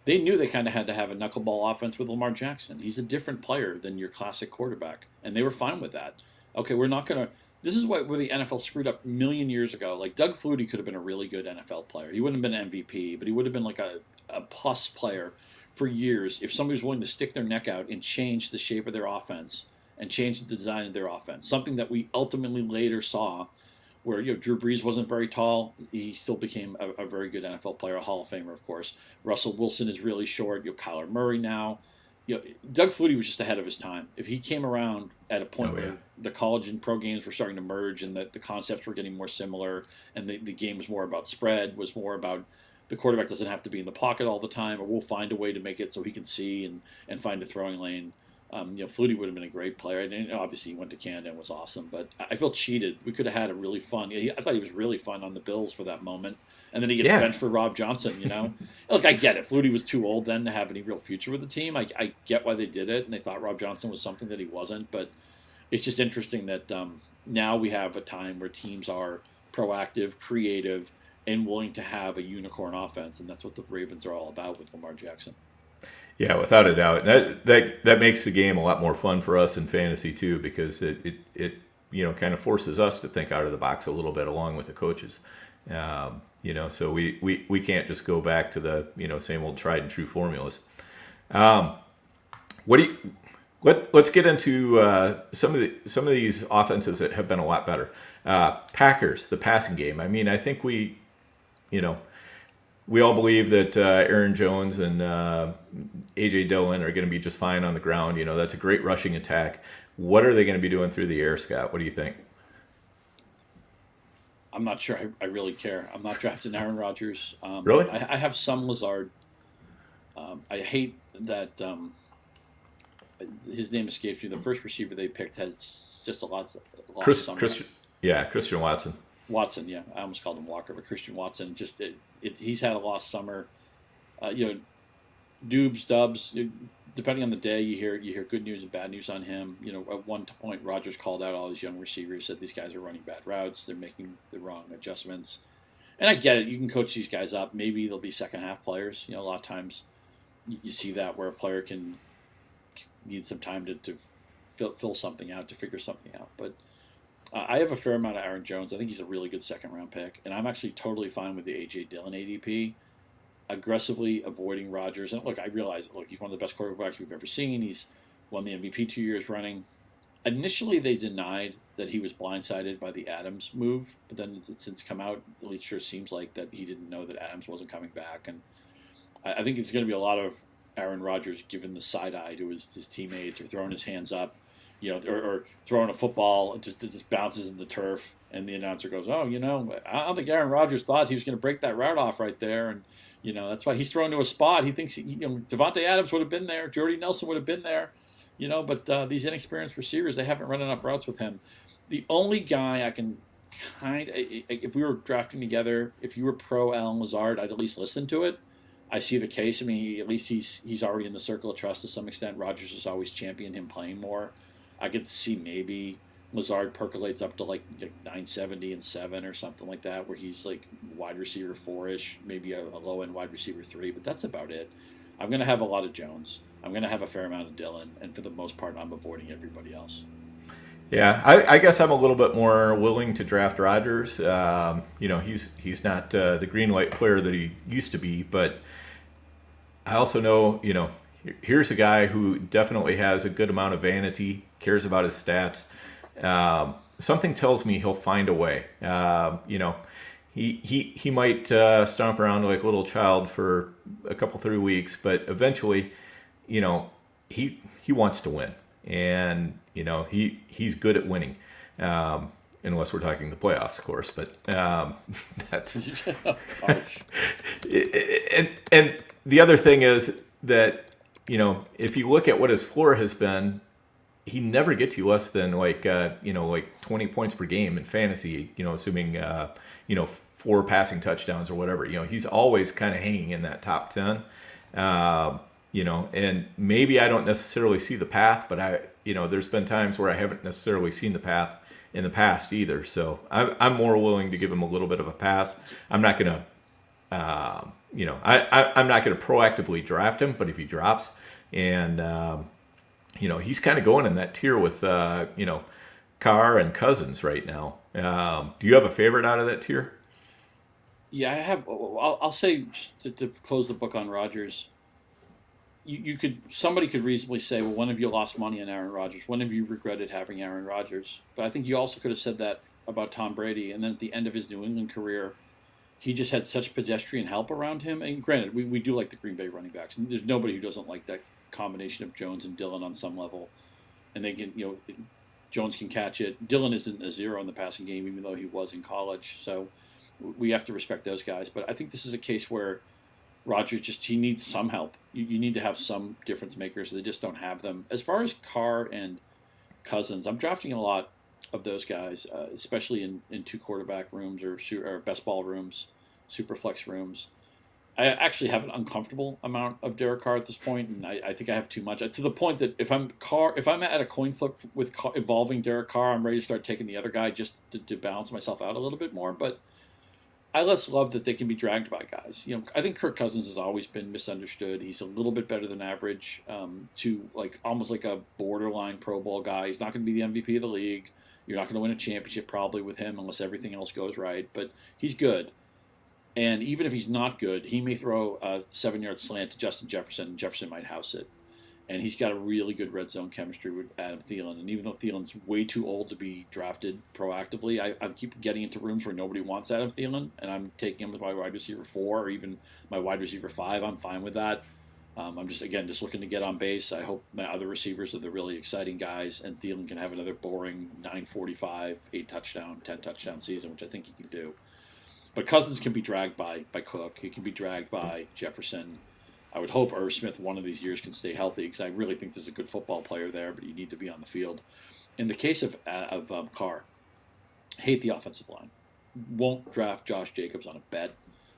They knew they kind of had to have a knuckleball offense with Lamar Jackson. He's a different player than your classic quarterback, and they were fine with that. Okay, we're not going to. This is where the NFL screwed up a million years ago. Like Doug Flutie could have been a really good NFL player. He wouldn't have been an MVP, but he would have been like a plus player for years if somebody was willing to stick their neck out and change the shape of their offense and change the design of their offense. Something that we ultimately later saw where Drew Brees wasn't very tall. He still became a very good NFL player, a Hall of Famer, of course. Russell Wilson is really short. Kyler Murray now. Doug Flutie was just ahead of his time. If he came around at a point where the college and pro games were starting to merge and the concepts were getting more similar and the game was more about spread, was more about the quarterback doesn't have to be in the pocket all the time, or we'll find a way to make it so he can see and find a throwing lane. Flutie would have been a great player. And obviously he went to Canada and was awesome, but I felt cheated. We could have had a really fun. I thought he was really fun on the Bills for that moment. And then he gets benched for Rob Johnson, Look, I get it. Flutie was too old then to have any real future with the team. I get why they did it, and they thought Rob Johnson was something that he wasn't. But it's just interesting that now we have a time where teams are proactive, creative, and willing to have a unicorn offense, and that's what the Ravens are all about with Lamar Jackson. Yeah, without a doubt. That makes the game a lot more fun for us in fantasy too, because it kind of forces us to think out of the box a little bit along with the coaches. So we can't just go back to the same old tried and true formulas. Let's get into some of these offenses that have been a lot better. Packers, the passing game. I mean, I think we all believe that Aaron Jones and A.J. Dillon are going to be just fine on the ground. That's a great rushing attack. What are they going to be doing through the air, Scott? What do you think? I'm not sure. I really care. I'm not drafting Aaron Rodgers. Really? I have some Lazard. I hate that his name escapes me. The first receiver they picked has just a lot Christian Watson. Watson, yeah. I almost called him Walker, but Christian Watson. Just he's had a lost summer. Dubs, Dubs. Depending on the day, you hear good news and bad news on him. At one point, Rodgers called out all his young receivers, said these guys are running bad routes, they're making the wrong adjustments. And I get it. You can coach these guys up. Maybe they'll be second half players. A lot of times you see that where a player can need some time to fill something out, to figure something out. But I have a fair amount of Aaron Jones. I think he's a really good second round pick, and I'm actually totally fine with the A.J. Dillon ADP. Aggressively avoiding Rodgers. And look, I realize, he's one of the best quarterbacks we've ever seen. He's won the MVP 2 years running. Initially, they denied that he was blindsided by the Adams move, but then it's since come out, at least sure seems like, that he didn't know that Adams wasn't coming back. And I think it's going to be a lot of Aaron Rodgers giving the side eye to his teammates, or throwing his hands up, or throwing a football, it just bounces in the turf, and the announcer goes, "Oh, I don't think Aaron Rodgers thought he was going to break that route off right there," and that's why he's thrown to a spot. He thinks Devontae Adams would have been there, Jordy Nelson would have been there, but these inexperienced receivers, they haven't run enough routes with him. The only guy I can if we were drafting together, if you were pro Allen Lazard, I'd at least listen to it. I see the case. I mean, at least he's already in the circle of trust to some extent. Rodgers has always championed him playing more. I could see maybe Lazard percolates up to like 970 and 7 or something like that, where he's like wide receiver 4-ish, maybe a low end wide receiver 3, but that's about it. I'm going to have a lot of Jones. I'm going to have a fair amount of Dillon, and for the most part, I'm avoiding everybody else. Yeah, I guess I'm a little bit more willing to draft Rodgers. He's not the green light player that he used to be, but I also know, here's a guy who definitely has a good amount of vanity, cares about his stats. Something tells me he'll find a way. He might stomp around like a little child for a couple 3 weeks, but eventually, he wants to win, and he's good at winning. Unless we're talking the playoffs, of course, but that's and the other thing is that if you look at what his floor has been, he never gets you less than like 20 points per game in fantasy. Assuming 4 passing touchdowns or whatever. He's always kind of hanging in that top 10. And maybe I don't necessarily see the path, but there's been times where I haven't necessarily seen the path in the past either. So I'm more willing to give him a little bit of a pass. I'm not going to, I'm not going to proactively draft him, but if he drops and, he's kind of going in that tier with, Carr and Cousins right now. Do you have a favorite out of that tier? Yeah, I have. I'll say, to close the book on Rodgers, somebody could reasonably say, well, when have you lost money on Aaron Rodgers? When have you regretted having Aaron Rodgers? But I think you also could have said that about Tom Brady. And then at the end of his New England career, he just had such pedestrian help around him. And granted, we do like the Green Bay running backs. And there's nobody who doesn't like that combination of Jones and Dillon on some level. And they can, Jones can catch it. Dillon isn't a zero in the passing game, even though he was in college. So we have to respect those guys. But I think this is a case where Rodgers he needs some help. You need to have some difference makers. They just don't have them. As far as Carr and Cousins, I'm drafting a lot of those guys, especially in 2 quarterback rooms or best ball rooms, super flex rooms. I actually have an uncomfortable amount of Derek Carr at this point, and I think I have too much, to the point that if I'm at a coin flip with involving Derek Carr, I'm ready to start taking the other guy just to balance myself out a little bit more. But I less love that they can be dragged by guys. I think Kirk Cousins has always been misunderstood. He's a little bit better than average, to almost like a borderline Pro Bowl guy. He's not going to be the MVP of the league. You're not going to win a championship probably with him unless everything else goes right. But he's good. And even if he's not good, he may throw a 7-yard slant to Justin Jefferson, and Jefferson might house it. And he's got a really good red zone chemistry with Adam Thielen. And even though Thielen's way too old to be drafted proactively, I keep getting into rooms where nobody wants Adam Thielen, and I'm taking him as my wide receiver 4 or even my wide receiver 5. I'm fine with that. I'm just looking to get on base. I hope my other receivers are the really exciting guys, and Thielen can have another boring 945, 8 touchdown, 10 touchdown season, which I think he can do. But Cousins can be dragged by Cook. He can be dragged by Jefferson. I would hope Irv Smith one of these years can stay healthy, because I really think there's a good football player there, but you need to be on the field. In the case of Carr, hate the offensive line. Won't draft Josh Jacobs on a bet.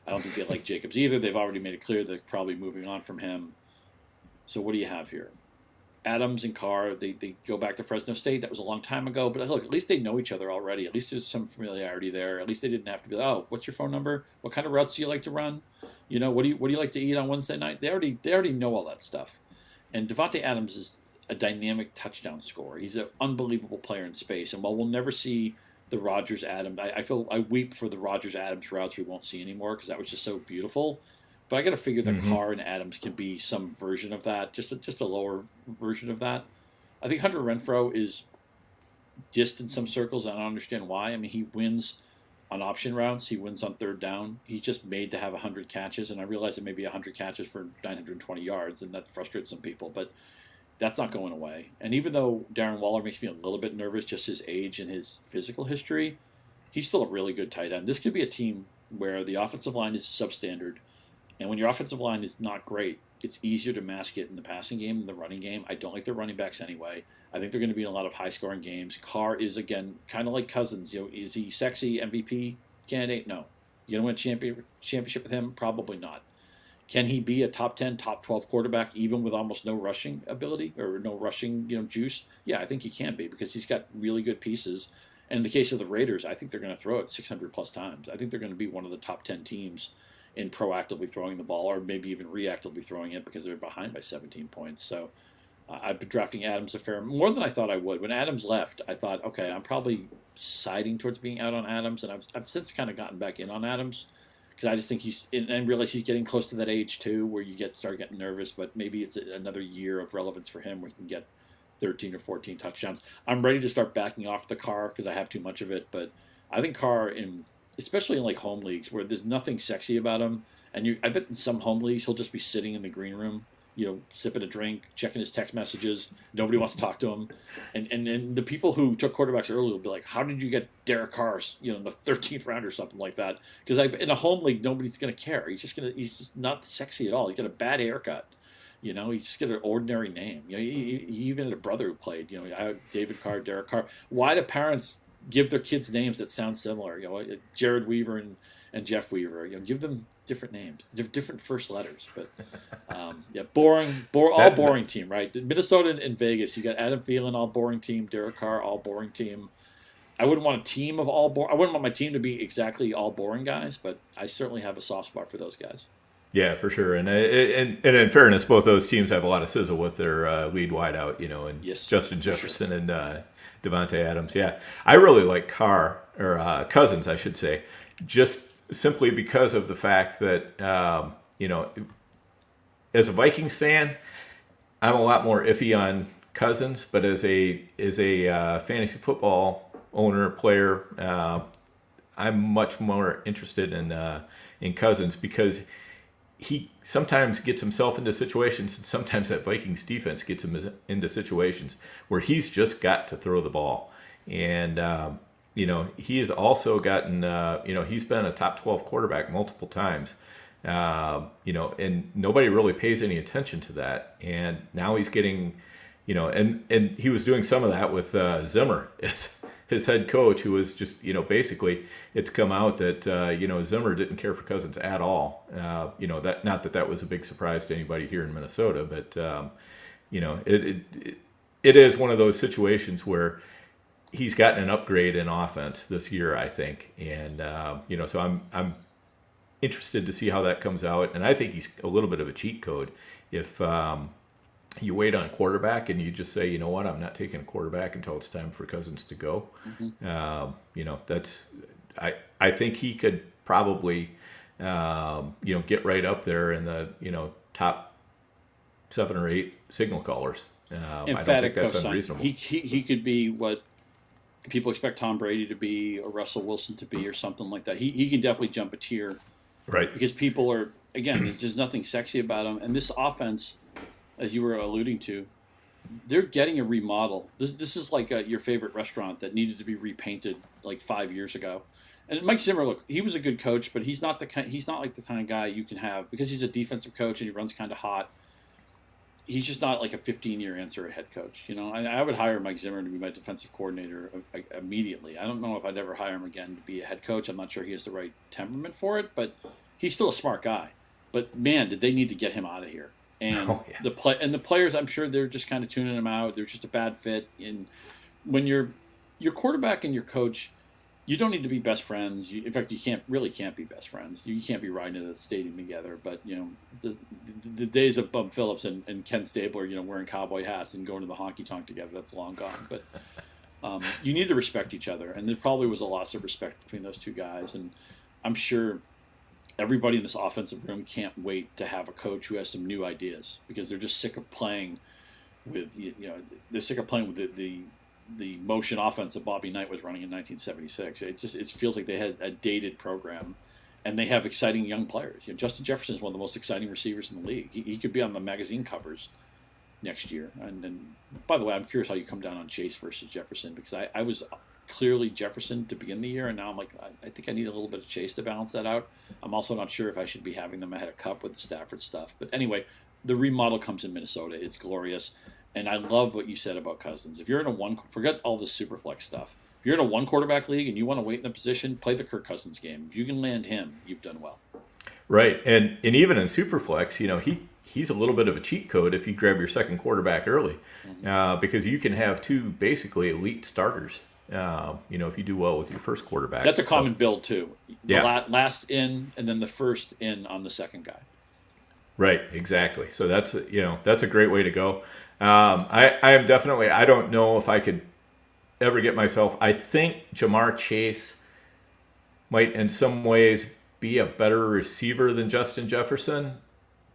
I don't think they like Jacobs either. They've already made it clear they're probably moving on from him. So what do you have here? Adams and Carr, they go back to Fresno State. That was a long time ago. But look, at least they know each other already. At least there's some familiarity there. At least they didn't have to be like, oh, what's your phone number? What kind of routes do you like to run? What do you like to eat on Wednesday night? They already know all that stuff. And Devontae Adams is a dynamic touchdown scorer. He's an unbelievable player in space. And while we'll never see the Rodgers Adams, I weep for the Rodgers Adams routes we won't see anymore, because that was just so beautiful. But I got to figure that Carr and Adams can be some version of that, just a lower version of that. I think Hunter Renfrow is dissed in some circles. I don't understand why. I mean, he wins on option routes. He wins on third down. He's just made to have 100 catches, and I realize it may be 100 catches for 920 yards, and that frustrates some people, but that's not going away. And even though Darren Waller makes me a little bit nervous, just his age and his physical history, he's still a really good tight end. This could be a team where the offensive line is substandard, and when your offensive line is not great, it's easier to mask it in the passing game than the running game. I don't like their running backs anyway. I think they're going to be in a lot of high-scoring games. Carr is, again, kind of like Cousins. Is he sexy MVP candidate? No. You going to win a championship with him? Probably not. Can he be a top 10, top 12 quarterback even with almost no rushing ability or no rushing juice? Yeah, I think he can be because he's got really good pieces. And in the case of the Raiders, I think they're going to throw it 600-plus times. I think they're going to be one of the top 10 teams in proactively throwing the ball or maybe even reactively throwing it because they're behind by 17 points. So I've been drafting Adams more than I thought I would. When Adams left, I thought, okay, I'm probably siding towards being out on Adams, and I've since kind of gotten back in on Adams because I just think and realize he's getting close to that age too where you start getting nervous, but maybe it's another year of relevance for him where he can get 13 or 14 touchdowns. I'm ready to start backing off the Carr because I have too much of it, but I think Carr, especially in like home leagues where there's nothing sexy about him, and I bet in some home leagues he'll just be sitting in the green room, sipping a drink, checking his text messages. Nobody wants to talk to him. And the people who took quarterbacks early will be like, how did you get Derek Carr, in the 13th round or something like that? Because in a home league, nobody's going to care. He's just not sexy at all. He's got a bad haircut. He's just got an ordinary name. He even had a brother who played, David Carr, Derek Carr. Why do parents give their kids names that sound similar? Jared Weaver and Jeff Weaver. Give them different names, different first letters. But boring, all boring team, right? Minnesota and Vegas. You got Adam Thielen, all boring team. Derek Carr, all boring team. I wouldn't want a team of all boring. I wouldn't want my team to be exactly all boring guys, but I certainly have a soft spot for those guys. Yeah, for sure. And in fairness, both those teams have a lot of sizzle with their lead wideout, and yes, Justin Jefferson and Devontae Adams. Yeah, I really like Cousins, I should say, just simply because of the fact that, as a Vikings fan, I'm a lot more iffy on Cousins, but as a fantasy football owner, player, I'm much more interested in Cousins because he sometimes gets himself into situations, and sometimes that Vikings defense gets him into situations where he's just got to throw the ball. And, he has also gotten, he's been a top 12 quarterback multiple times, and nobody really pays any attention to that. And now he's getting, and he was doing some of that with Zimmer as his head coach, who was just, basically it's come out that, Zimmer didn't care for Cousins at all. That not that was a big surprise to anybody here in Minnesota, but, it is one of those situations where he's gotten an upgrade in offense this year, I think. And, so I'm interested to see how that comes out. And I think he's a little bit of a cheat code if you wait on quarterback and you just say, you know what, I'm not taking a quarterback until it's time for Cousins to go. Mm-hmm. That's I think he could probably, get right up there in the, top 7 or 8 signal callers. I don't think that's unreasonable. He could be what people expect Tom Brady to be or Russell Wilson to be or something like that. He can definitely jump a tier. Right. Because people are, again, there's just nothing sexy about him. And this offense, as you were alluding to, they're getting a remodel. This is like your favorite restaurant that needed to be repainted like 5 years ago. And Mike Zimmer, look, he was a good coach, but he's not like the kind of guy you can have because he's a defensive coach and he runs kind of hot. He's just not like a 15-year answer at head coach. I would hire Mike Zimmer to be my defensive coordinator immediately. I don't know if I'd ever hire him again to be a head coach. I'm not sure he has the right temperament for it, but he's still a smart guy. But man, did they need to get him out of here. And the players, I'm sure they're just kind of tuning him out. They're just a bad fit. And when your quarterback and your coach, you don't need to be best friends. In fact, you can't be best friends. You can't be riding to the stadium together. But the days of Bub Phillips and Ken Stabler, wearing cowboy hats and going to the honky tonk together, that's long gone. But you need to respect each other, and there probably was a loss of respect between those two guys. And I'm sure everybody in this offensive room can't wait to have a coach who has some new ideas because they're just sick of playing with they're sick of playing with the motion offense that Bobby Knight was running in 1976. It feels like they had a dated program, and they have exciting young players. Justin Jefferson is one of the most exciting receivers in the league. He could be on the magazine covers next year. And by the way, I'm curious how you come down on Chase versus Jefferson, because I was clearly Jefferson to begin the year, and now I'm like, I think I need a little bit of Chase to balance that out. I'm also not sure if I should be having them ahead of Cup with the Stafford stuff. But anyway, the remodel comes in Minnesota. It's glorious. And I love what you said about Cousins. If you're in forget all this super flex stuff. If you're in a one quarterback league and you want to wait in the position, play the Kirk Cousins game. If you can land him, you've done well. Right. And even in super flex, he's a little bit of a cheat code if you grab your second quarterback early, because you can have two basically elite starters. If you do well with your first quarterback. That's a common build too. Yeah. Last in and then the first in on the second guy. Right. Exactly. So that's a great way to go. I am definitely, I don't know if I could ever get myself, I think Jamar Chase might in some ways be a better receiver than Justin Jefferson,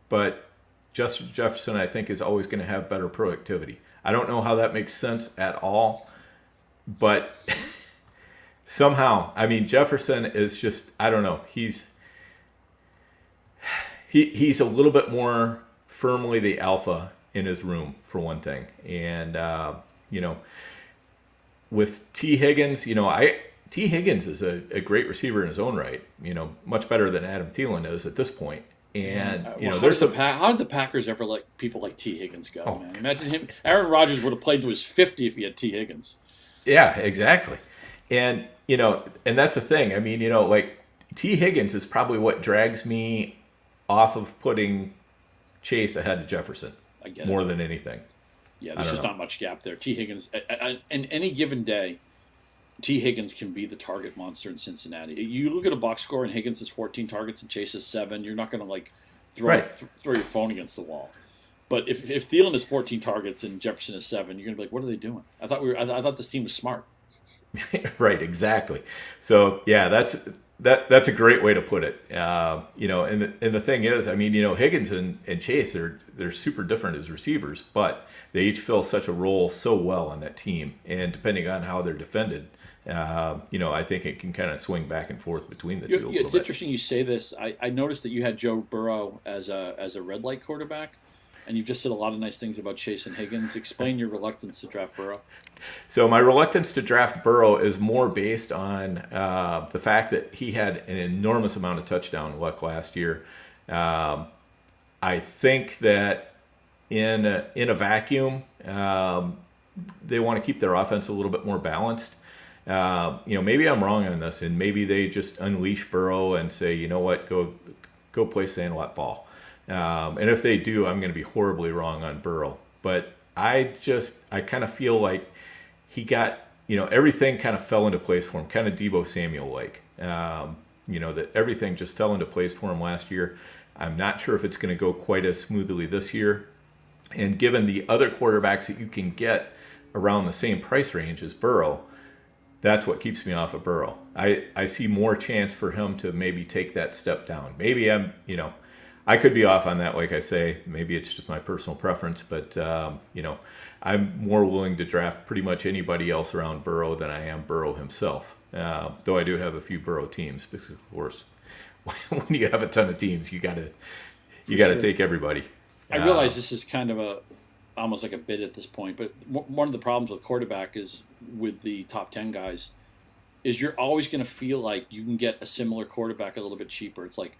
but Justin Jefferson, I think, is always going to have better productivity. I don't know how that makes sense at all, but somehow, Jefferson is just, I don't know. He's a little bit more firmly the alpha in his room, for one thing. And, with T. Higgins, T. Higgins is a great receiver in his own right, much better than Adam Thielen is at this point. And, how did the Packers ever let people like T. Higgins go, man? Imagine him. Aaron Rodgers would have played to his 50 if he had T. Higgins. Yeah, exactly. And, and that's the thing. T. Higgins is probably what drags me off of putting Chase ahead of Jefferson. I get more it. than anything. Yeah, there's just not much gap there. T. Higgins, in any given day, T. Higgins can be the target monster in Cincinnati. You look at a box score and Higgins has 14 targets and Chase has 7. You're not going to throw your phone against the wall. But if Thielen has 14 targets and Jefferson has 7, you're going to be like, what are they doing? I thought this team was smart. Right, exactly. So yeah, that's a great way to put it. And the thing is, Higgins and Chase, they're super different as receivers, but they each fill such a role so well on that team. And depending on how they're defended, I think it can kind of swing back and forth between the two. It's interesting you say this. I noticed that you had Joe Burrow as a red light quarterback, and you've just said a lot of nice things about Chase and Higgins. Explain your reluctance to draft Burrow. So my reluctance to draft Burrow is more based on the fact that he had an enormous amount of touchdown luck last year. I think that in a vacuum, they want to keep their offense a little bit more balanced. Maybe I'm wrong on this, and maybe they just unleash Burrow and say, you know what, go play sandlot ball. And if they do, I'm going to be horribly wrong on Burrow. But I kind of feel like he got, everything kind of fell into place for him, kind of Debo Samuel like. That everything just fell into place for him last year. I'm not sure if it's going to go quite as smoothly this year. And given the other quarterbacks that you can get around the same price range as Burrow, that's what keeps me off of Burrow. I see more chance for him to maybe take that step down. Maybe I could be off on that, like I say. Maybe it's just my personal preference, but, I'm more willing to draft pretty much anybody else around Burrow than I am Burrow himself. Though I do have a few Burrow teams, because of course, when you have a ton of teams, you got to take everybody. I realize this is kind of almost like a bit at this point, but one of the problems with quarterback is with the top 10 guys is you're always going to feel like you can get a similar quarterback a little bit cheaper. It's like,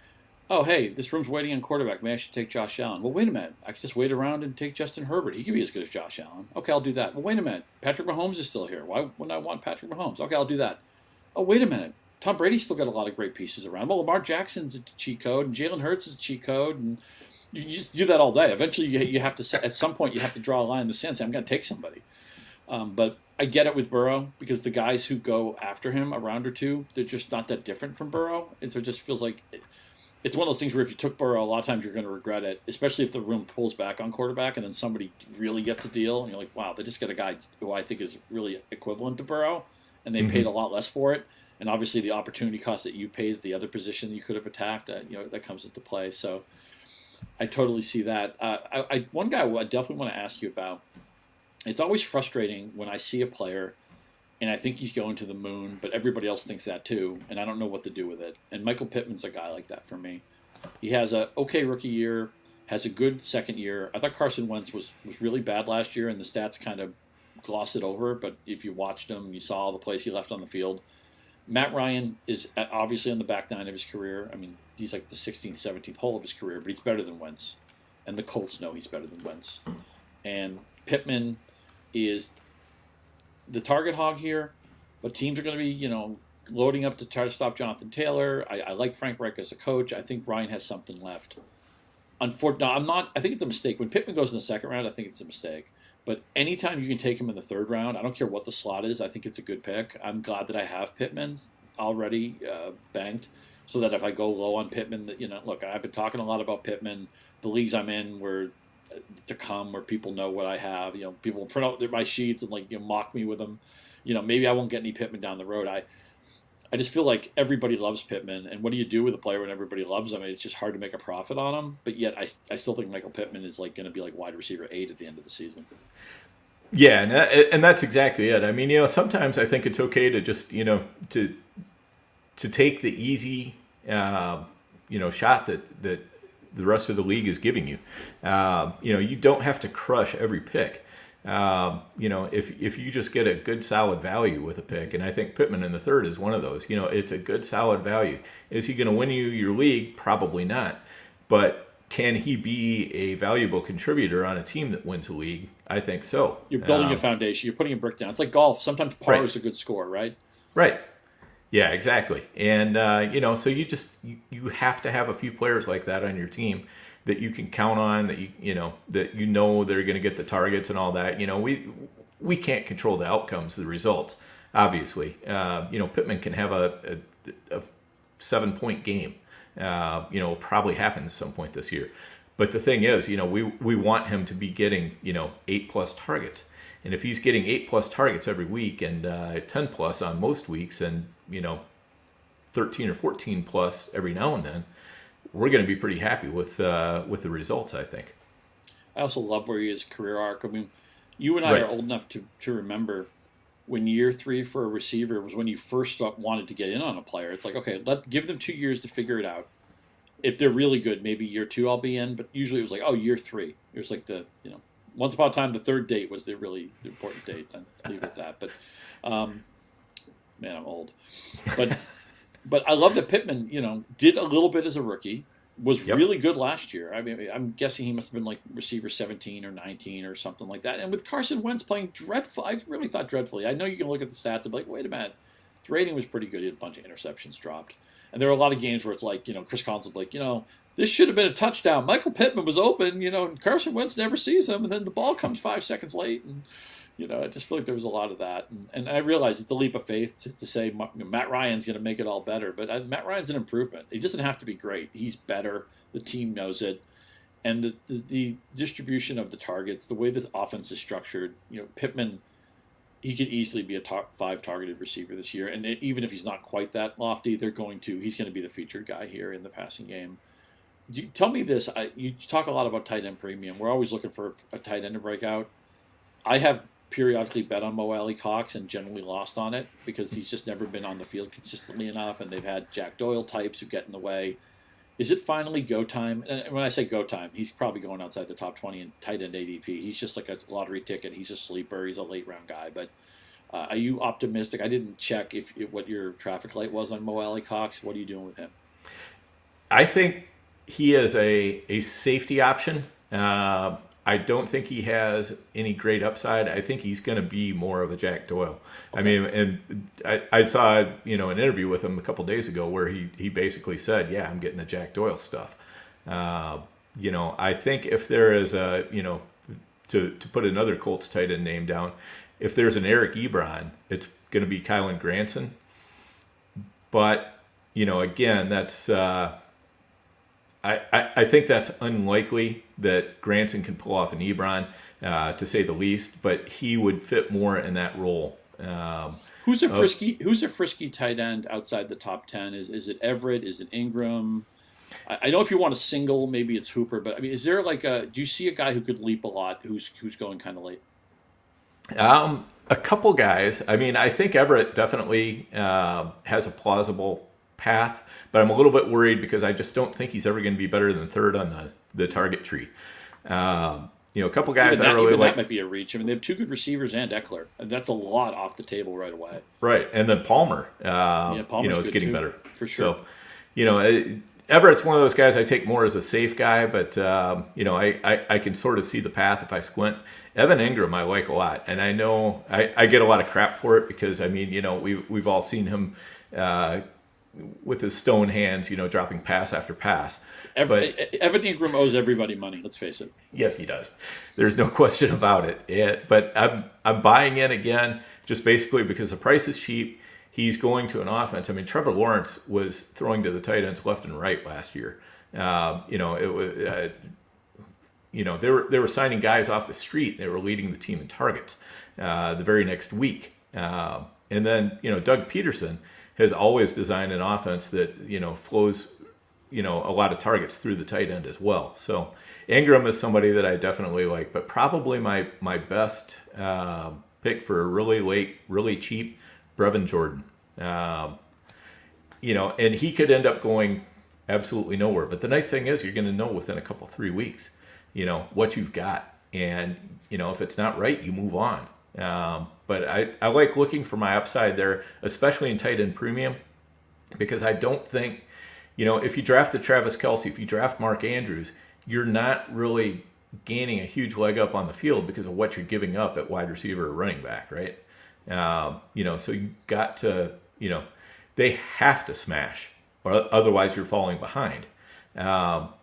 oh, hey, this room's waiting on quarterback. Maybe I should take Josh Allen. Well, wait a minute. I could just wait around and take Justin Herbert. He could be as good as Josh Allen. Okay, I'll do that. Well, wait a minute. Patrick Mahomes is still here. Why wouldn't I want Patrick Mahomes? Okay, I'll do that. Oh, wait a minute. Tom Brady's still got a lot of great pieces around. Well, Lamar Jackson's a cheat code, and Jalen Hurts is a cheat code, and you just do that all day. Eventually, you have to, at some point, you have to draw a line in the sand and say, I'm going to take somebody. But I get it with Burrow, because the guys who go after him a round or two, they're just not that different from Burrow. And so it just feels like it's one of those things where if you took Burrow, a lot of times you're going to regret it, especially if the room pulls back on quarterback and then somebody really gets a deal. And you're like, wow, they just got a guy who I think is really equivalent to Burrow, and they paid a lot less for it. And obviously the opportunity cost that you paid at the other position you could have attacked, that comes into play. So I totally see that. One guy I definitely want to ask you about it's always frustrating when I see a player and I think he's going to the moon, but everybody else thinks that too, and I don't know what to do with it. And Michael Pittman's a guy like that for me. He has a okay rookie year, has a good second year. I thought Carson Wentz was really bad last year, and the stats kind of gloss it over. But if you watched him, you saw all the plays he left on the field. Matt Ryan is obviously on the back nine of his career. I mean, he's like the 16th, 17th hole of his career, but he's better than Wentz. And the Colts know he's better than Wentz. And Pittman is the target hog here, but teams are going to be, loading up to try to stop Jonathan Taylor. I like Frank Reich as a coach. I think Ryan has something left. Unfortunately, I think it's a mistake. When Pittman goes in the second round, I think it's a mistake. But anytime you can take him in the third round, I don't care what the slot is, I think it's a good pick. I'm glad that I have Pittman already banked, so that if I go low on Pittman, look, I've been talking a lot about Pittman. The leagues I'm in where people know what I have. People print out my sheets and mock me with them. Maybe I won't get any Pittman down the road. I just feel like everybody loves Pittman, and what do you do with a player when everybody loves him? It's just hard to make a profit on him. But yet, I still think Michael Pittman is going to be wide receiver 8 at the end of the season. Yeah, and that's exactly it. I mean, sometimes I think it's okay to just to take the easy shot that the rest of the league is giving you. You don't have to crush every pick. If you just get a good solid value with a pick, and I think Pittman in the third is one of those. It's a good solid value. Is he going to win you your league? Probably not. But can he be a valuable contributor on a team that wins a league? I think so. You're building a foundation. You're putting a brick down. It's like golf. Sometimes par is a good score, right? Right. Yeah, exactly. And so you have to have a few players like that on your team that you can count on, that they're going to get the targets and all that. We can't control the outcomes, the results, obviously. Pittman can have a 7-point game. Probably happen at some point this year. But the thing is, we want him to be getting 8+ targets. And if he's getting 8+ targets every week and 10+ on most weeks, and 13 or 14+ every now and then, we're going to be pretty happy with the results, I think. I also love where he is career arc. I mean, you and I are old enough to remember when year 3 for a receiver was when you first wanted to get in on a player. It's like, okay, give them 2 years to figure it out. If they're really good, maybe year 2 I'll be in. But usually it was like, year 3. It was like once upon a time, the third date was the really important date. I'll leave it at that. But, man, I'm old. But I love that Pittman, did a little bit as a rookie, was really good last year. I mean, I'm guessing he must have been receiver 17 or 19 or something like that. And with Carson Wentz playing dreadful, I really thought dreadfully. I know you can look at the stats and be like, wait a minute, his rating was pretty good. He had a bunch of interceptions dropped. And there were a lot of games where it's like, Chris Collins was like, this should have been a touchdown. Michael Pittman was open, and Carson Wentz never sees him, and then the ball comes 5 seconds late, and I just feel like there was a lot of that. And I realize it's a leap of faith to say Matt Ryan's going to make it all better, but Matt Ryan's an improvement. He doesn't have to be great. He's better. The team knows it. And the distribution of the targets, the way the offense is structured, Pittman, he could easily be a top 5 targeted receiver this year. And even if he's not quite that lofty, he's going to be the featured guy here in the passing game. Tell me this. You talk a lot about tight end premium. We're always looking for a tight end to break out. I have periodically bet on Mo Alley Cox and generally lost on it because he's just never been on the field consistently enough, and they've had Jack Doyle types who get in the way. Is it finally go time? And when I say go time, he's probably going outside the top 20 in tight end ADP. He's just like a lottery ticket. He's a sleeper. He's a late round guy. But are you optimistic? I didn't check what your traffic light was on Mo Alley Cox. What are you doing with him? I think he is a safety option. I don't think he has any great upside. I think he's going to be more of a Jack Doyle. Okay. I mean, and I saw an interview with him a couple days ago where he basically said, "Yeah, I'm getting the Jack Doyle stuff." I think if there is a to put another Colts tight end name down, if there's an Eric Ebron, it's going to be Kylan Granson. But again, that's. I think that's unlikely that Granson can pull off an Ebron, to say the least, but he would fit more in that role. Who's a frisky tight end outside the top 10? Is it Everett? Is it Ingram? I know if you want a single, maybe it's Hooper, but I mean, is there do you see a guy who could leap a lot who's going kind of late? A couple guys. I mean, I think Everett definitely has a plausible path, but I'm a little bit worried because I just don't think he's ever going to be better than third on the target tree. A couple guys I really like. That might be a reach. I mean, they have two good receivers and Eckler, and that's a lot off the table right away. Right, and then Palmer, Palmer's is getting too, better for sure. So, Everett's one of those guys I take more as a safe guy, but I can sort of see the path if I squint. Evan Ingram I like a lot, and I know I get a lot of crap for it because I mean we've all seen him with his stone hands, dropping pass after pass. Evan Ingram owes everybody money. Let's face it. Yes, he does. There's no question about it. But I'm buying in again, just basically because the price is cheap. He's going to an offense. I mean, Trevor Lawrence was throwing to the tight ends left and right last year. It was. They were signing guys off the street. They were leading the team in targets the very next week. And then, Doug Peterson has always designed an offense that, flows, a lot of targets through the tight end as well. So Ingram is somebody that I definitely like, but probably my best pick for a really late, really cheap, Brevin Jordan. And he could end up going absolutely nowhere. But the nice thing is you're going to know within a couple, 3 weeks, what you've got. And, if it's not right, you move on. But I like looking for my upside there, especially in tight end premium, because I don't think, if you draft the Travis Kelce, if you draft Mark Andrews, you're not really gaining a huge leg up on the field because of what you're giving up at wide receiver or running back, right? So you got to, they have to smash, or otherwise you're falling behind.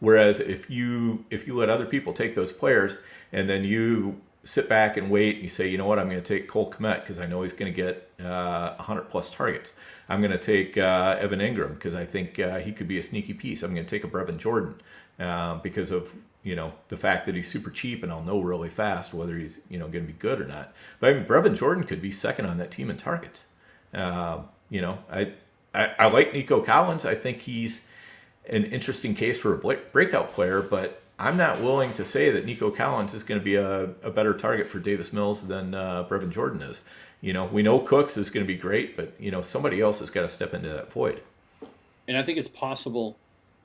Whereas if you let other people take those players and then you sit back and wait and you say, I'm going to take Cole Kmet because I know he's going to get 100 plus targets. I'm going to take Evan Ingram because I think he could be a sneaky piece. I'm going to take a Brevin Jordan because of the fact that he's super cheap and I'll know really fast whether he's going to be good or not. But I mean, Brevin Jordan could be second on that team in targets. I like Nico Collins. I think he's an interesting case for a breakout player, but I'm not willing to say that Nico Collins is going to be a better target for Davis Mills than Brevin Jordan is. We know Cooks is going to be great, but somebody else has got to step into that void. And I think it's possible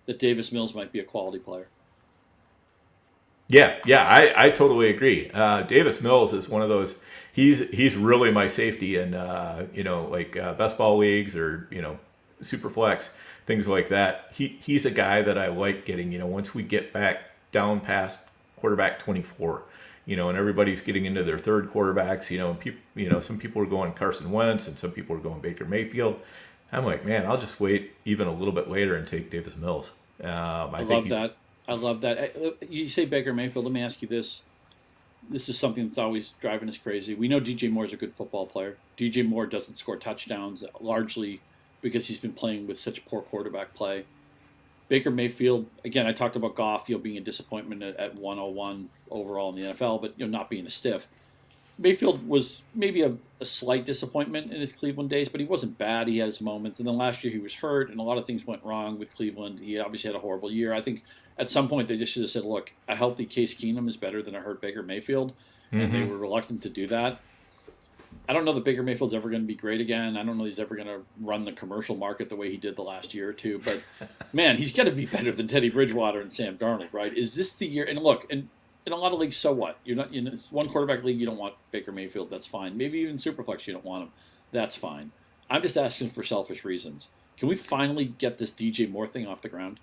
that Davis Mills might be a quality player. Yeah, I totally agree. Davis Mills is one of those. He's really my safety in best ball leagues or super flex, things like that. He's a guy that I like getting. Once we get back down past quarterback 24, and everybody's getting into their third quarterbacks. Some people are going Carson Wentz and some people are going Baker Mayfield. I'm like, man, I'll just wait even a little bit later and take Davis Mills. I love that. You say Baker Mayfield. Let me ask you this. This is something that's always driving us crazy. We know DJ Moore is a good football player. DJ Moore doesn't score touchdowns largely because he's been playing with such poor quarterback play. Baker Mayfield, again, I talked about Goff, being a disappointment at 101 overall in the NFL, but not being a stiff. Mayfield was maybe a slight disappointment in his Cleveland days, but he wasn't bad. He had his moments. And then last year he was hurt, and a lot of things went wrong with Cleveland. He obviously had a horrible year. I think at some point they just should have said, look, a healthy Case Keenum is better than a hurt Baker Mayfield. And they were reluctant to do that. I don't know that Baker Mayfield's ever going to be great again. I don't know he's ever going to run the commercial market the way he did the last year or two. But, man, he's got to be better than Teddy Bridgewater and Sam Darnold, right? Is this the year? And look, in a lot of leagues, so what? You're not in one quarterback league, you don't want Baker Mayfield. That's fine. Maybe even Superflex, you don't want him. That's fine. I'm just asking for selfish reasons. Can we finally get this DJ Moore thing off the ground?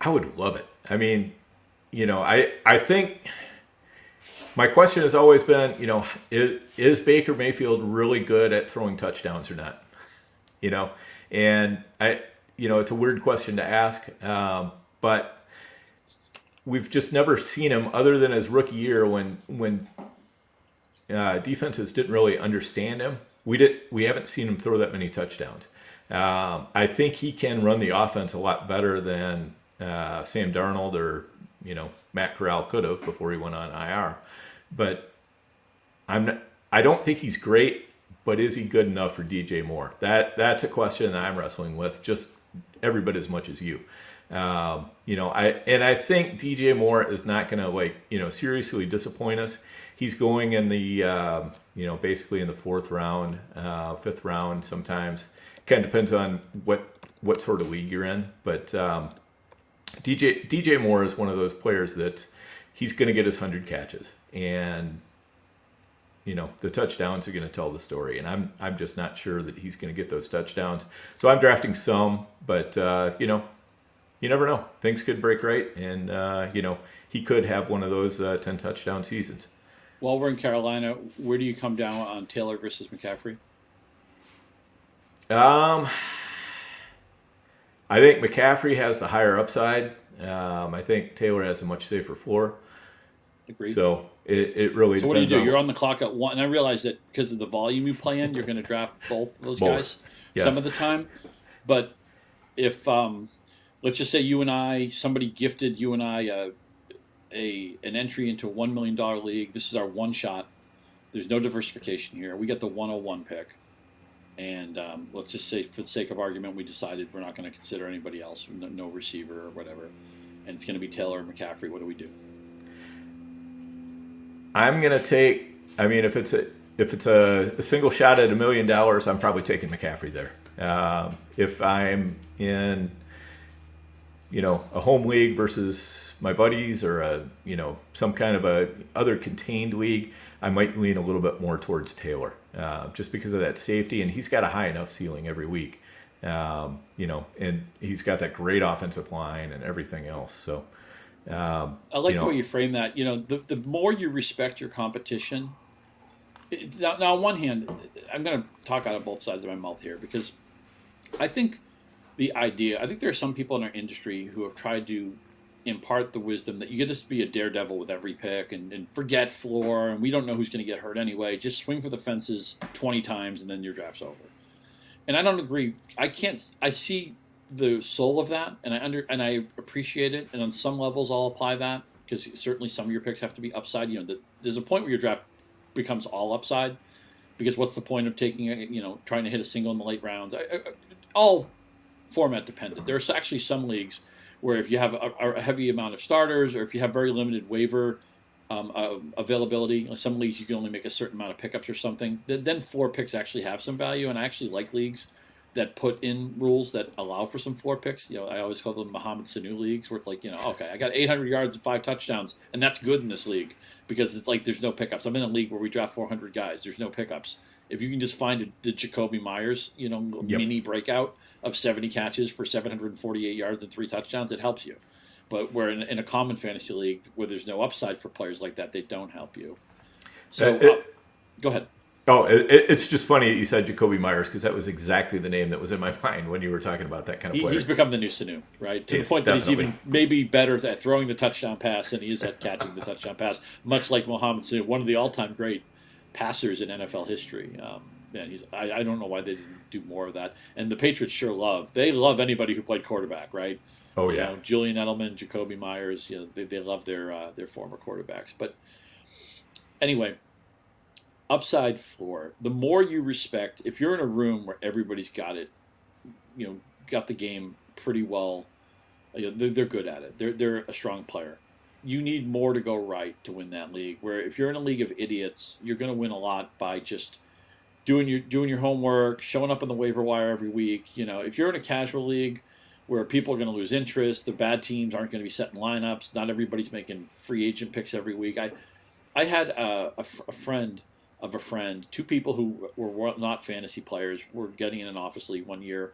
I would love it. I mean, I think my question has always been, is Baker Mayfield really good at throwing touchdowns or not? And it's a weird question to ask, but we've just never seen him other than his rookie year when defenses didn't really understand him. We haven't seen him throw that many touchdowns. I think he can run the offense a lot better than Sam Darnold or Matt Corral could have before he went on IR. But I don't think he's great, but is he good enough for DJ Moore? That's a question that I'm wrestling with, just every bit as much as you. I think DJ Moore is not going to seriously disappoint us. He's going in the basically in the fourth round, fifth round sometimes. Kind of depends on what sort of league you're in, but DJ Moore is one of those players that he's going to get his 100 catches, and the touchdowns are going to tell the story, and I'm just not sure that he's going to get those touchdowns. So I'm drafting some, but you never know. Things could break right, and he could have one of those 10 touchdown seasons. While we're in Carolina, where do you come down on Taylor versus McCaffrey? I think McCaffrey has the higher upside. I think Taylor has a much safer floor. Agreed. So it really. So what do you do? You're on the clock at 1, and I realize that because of the volume you play in, you're going to draft both those guys some of the time. But if let's just say somebody gifted you and I an entry into a $1 million league. This is our one shot. There's no diversification here. We get the 101 pick. And let's just say, for the sake of argument, we decided we're not going to consider anybody else, no receiver or whatever, and it's going to be Taylor or McCaffrey. What do we do? I'm going to take. I mean, if it's a single shot at $1 million, I'm probably taking McCaffrey there. If I'm in, a home league versus my buddies, or some kind of a other contained league, I might lean a little bit more towards Taylor, just because of that safety, and he's got a high enough ceiling every week, and he's got that great offensive line and everything else. So I like the way you frame that. The more you respect your competition. Now, on one hand, I'm going to talk out of both sides of my mouth here, because I think there are some people in our industry who have tried to impart the wisdom that you get to be a daredevil with every pick and forget floor, and we don't know who's going to get hurt anyway. Just swing for the fences 20 times and then your draft's over. And I don't agree. I see the soul of that, and I appreciate it, and on some levels I'll apply that, because certainly some of your picks have to be upside. There's a point where your draft becomes all upside, because what's the point of trying to hit a single in the late rounds? All format dependent. There's actually some leagues where if you have a heavy amount of starters, or if you have very limited waiver availability, some leagues you can only make a certain amount of pickups or something, then floor picks actually have some value. And I actually like leagues that put in rules that allow for some floor picks. I always call them Mohamed Sanu leagues, where it's like, okay, I got 800 yards and 5 touchdowns, and that's good in this league, because it's like there's no pickups. I'm in a league where we draft 400 guys. There's no pickups. If you can just find the Jacoby Myers, mini breakout of 70 catches for 748 yards and 3 touchdowns, it helps you. But where in a common fantasy league where there's no upside for players like that, they don't help you. So go ahead. Oh, it's just funny that you said Jacoby Myers, because that was exactly the name that was in my mind when you were talking about that kind of player. He's become the new Sanu, right? To the point that he's even maybe better at throwing the touchdown pass than he is at catching the touchdown pass, much like Mohamed Sanu, one of the all-time great passers in NFL history. I don't know why they didn't do more of that. And the Patriots sure love anybody who played quarterback, right? Oh yeah, Julian Edelman, Jacoby Myers. They love their former quarterbacks. But anyway, upside floor. The more you respect, if you're in a room where everybody's got it, got the game pretty well, they're good at it. They're a strong player. You need more to go right to win that league. Where if you're in a league of idiots, you're going to win a lot by just doing your homework, showing up on the waiver wire every week. If you're in a casual league where people are going to lose interest, the bad teams aren't going to be setting lineups. Not everybody's making free agent picks every week. I had a friend of a friend, 2 people who were not fantasy players, were getting in an office league one year,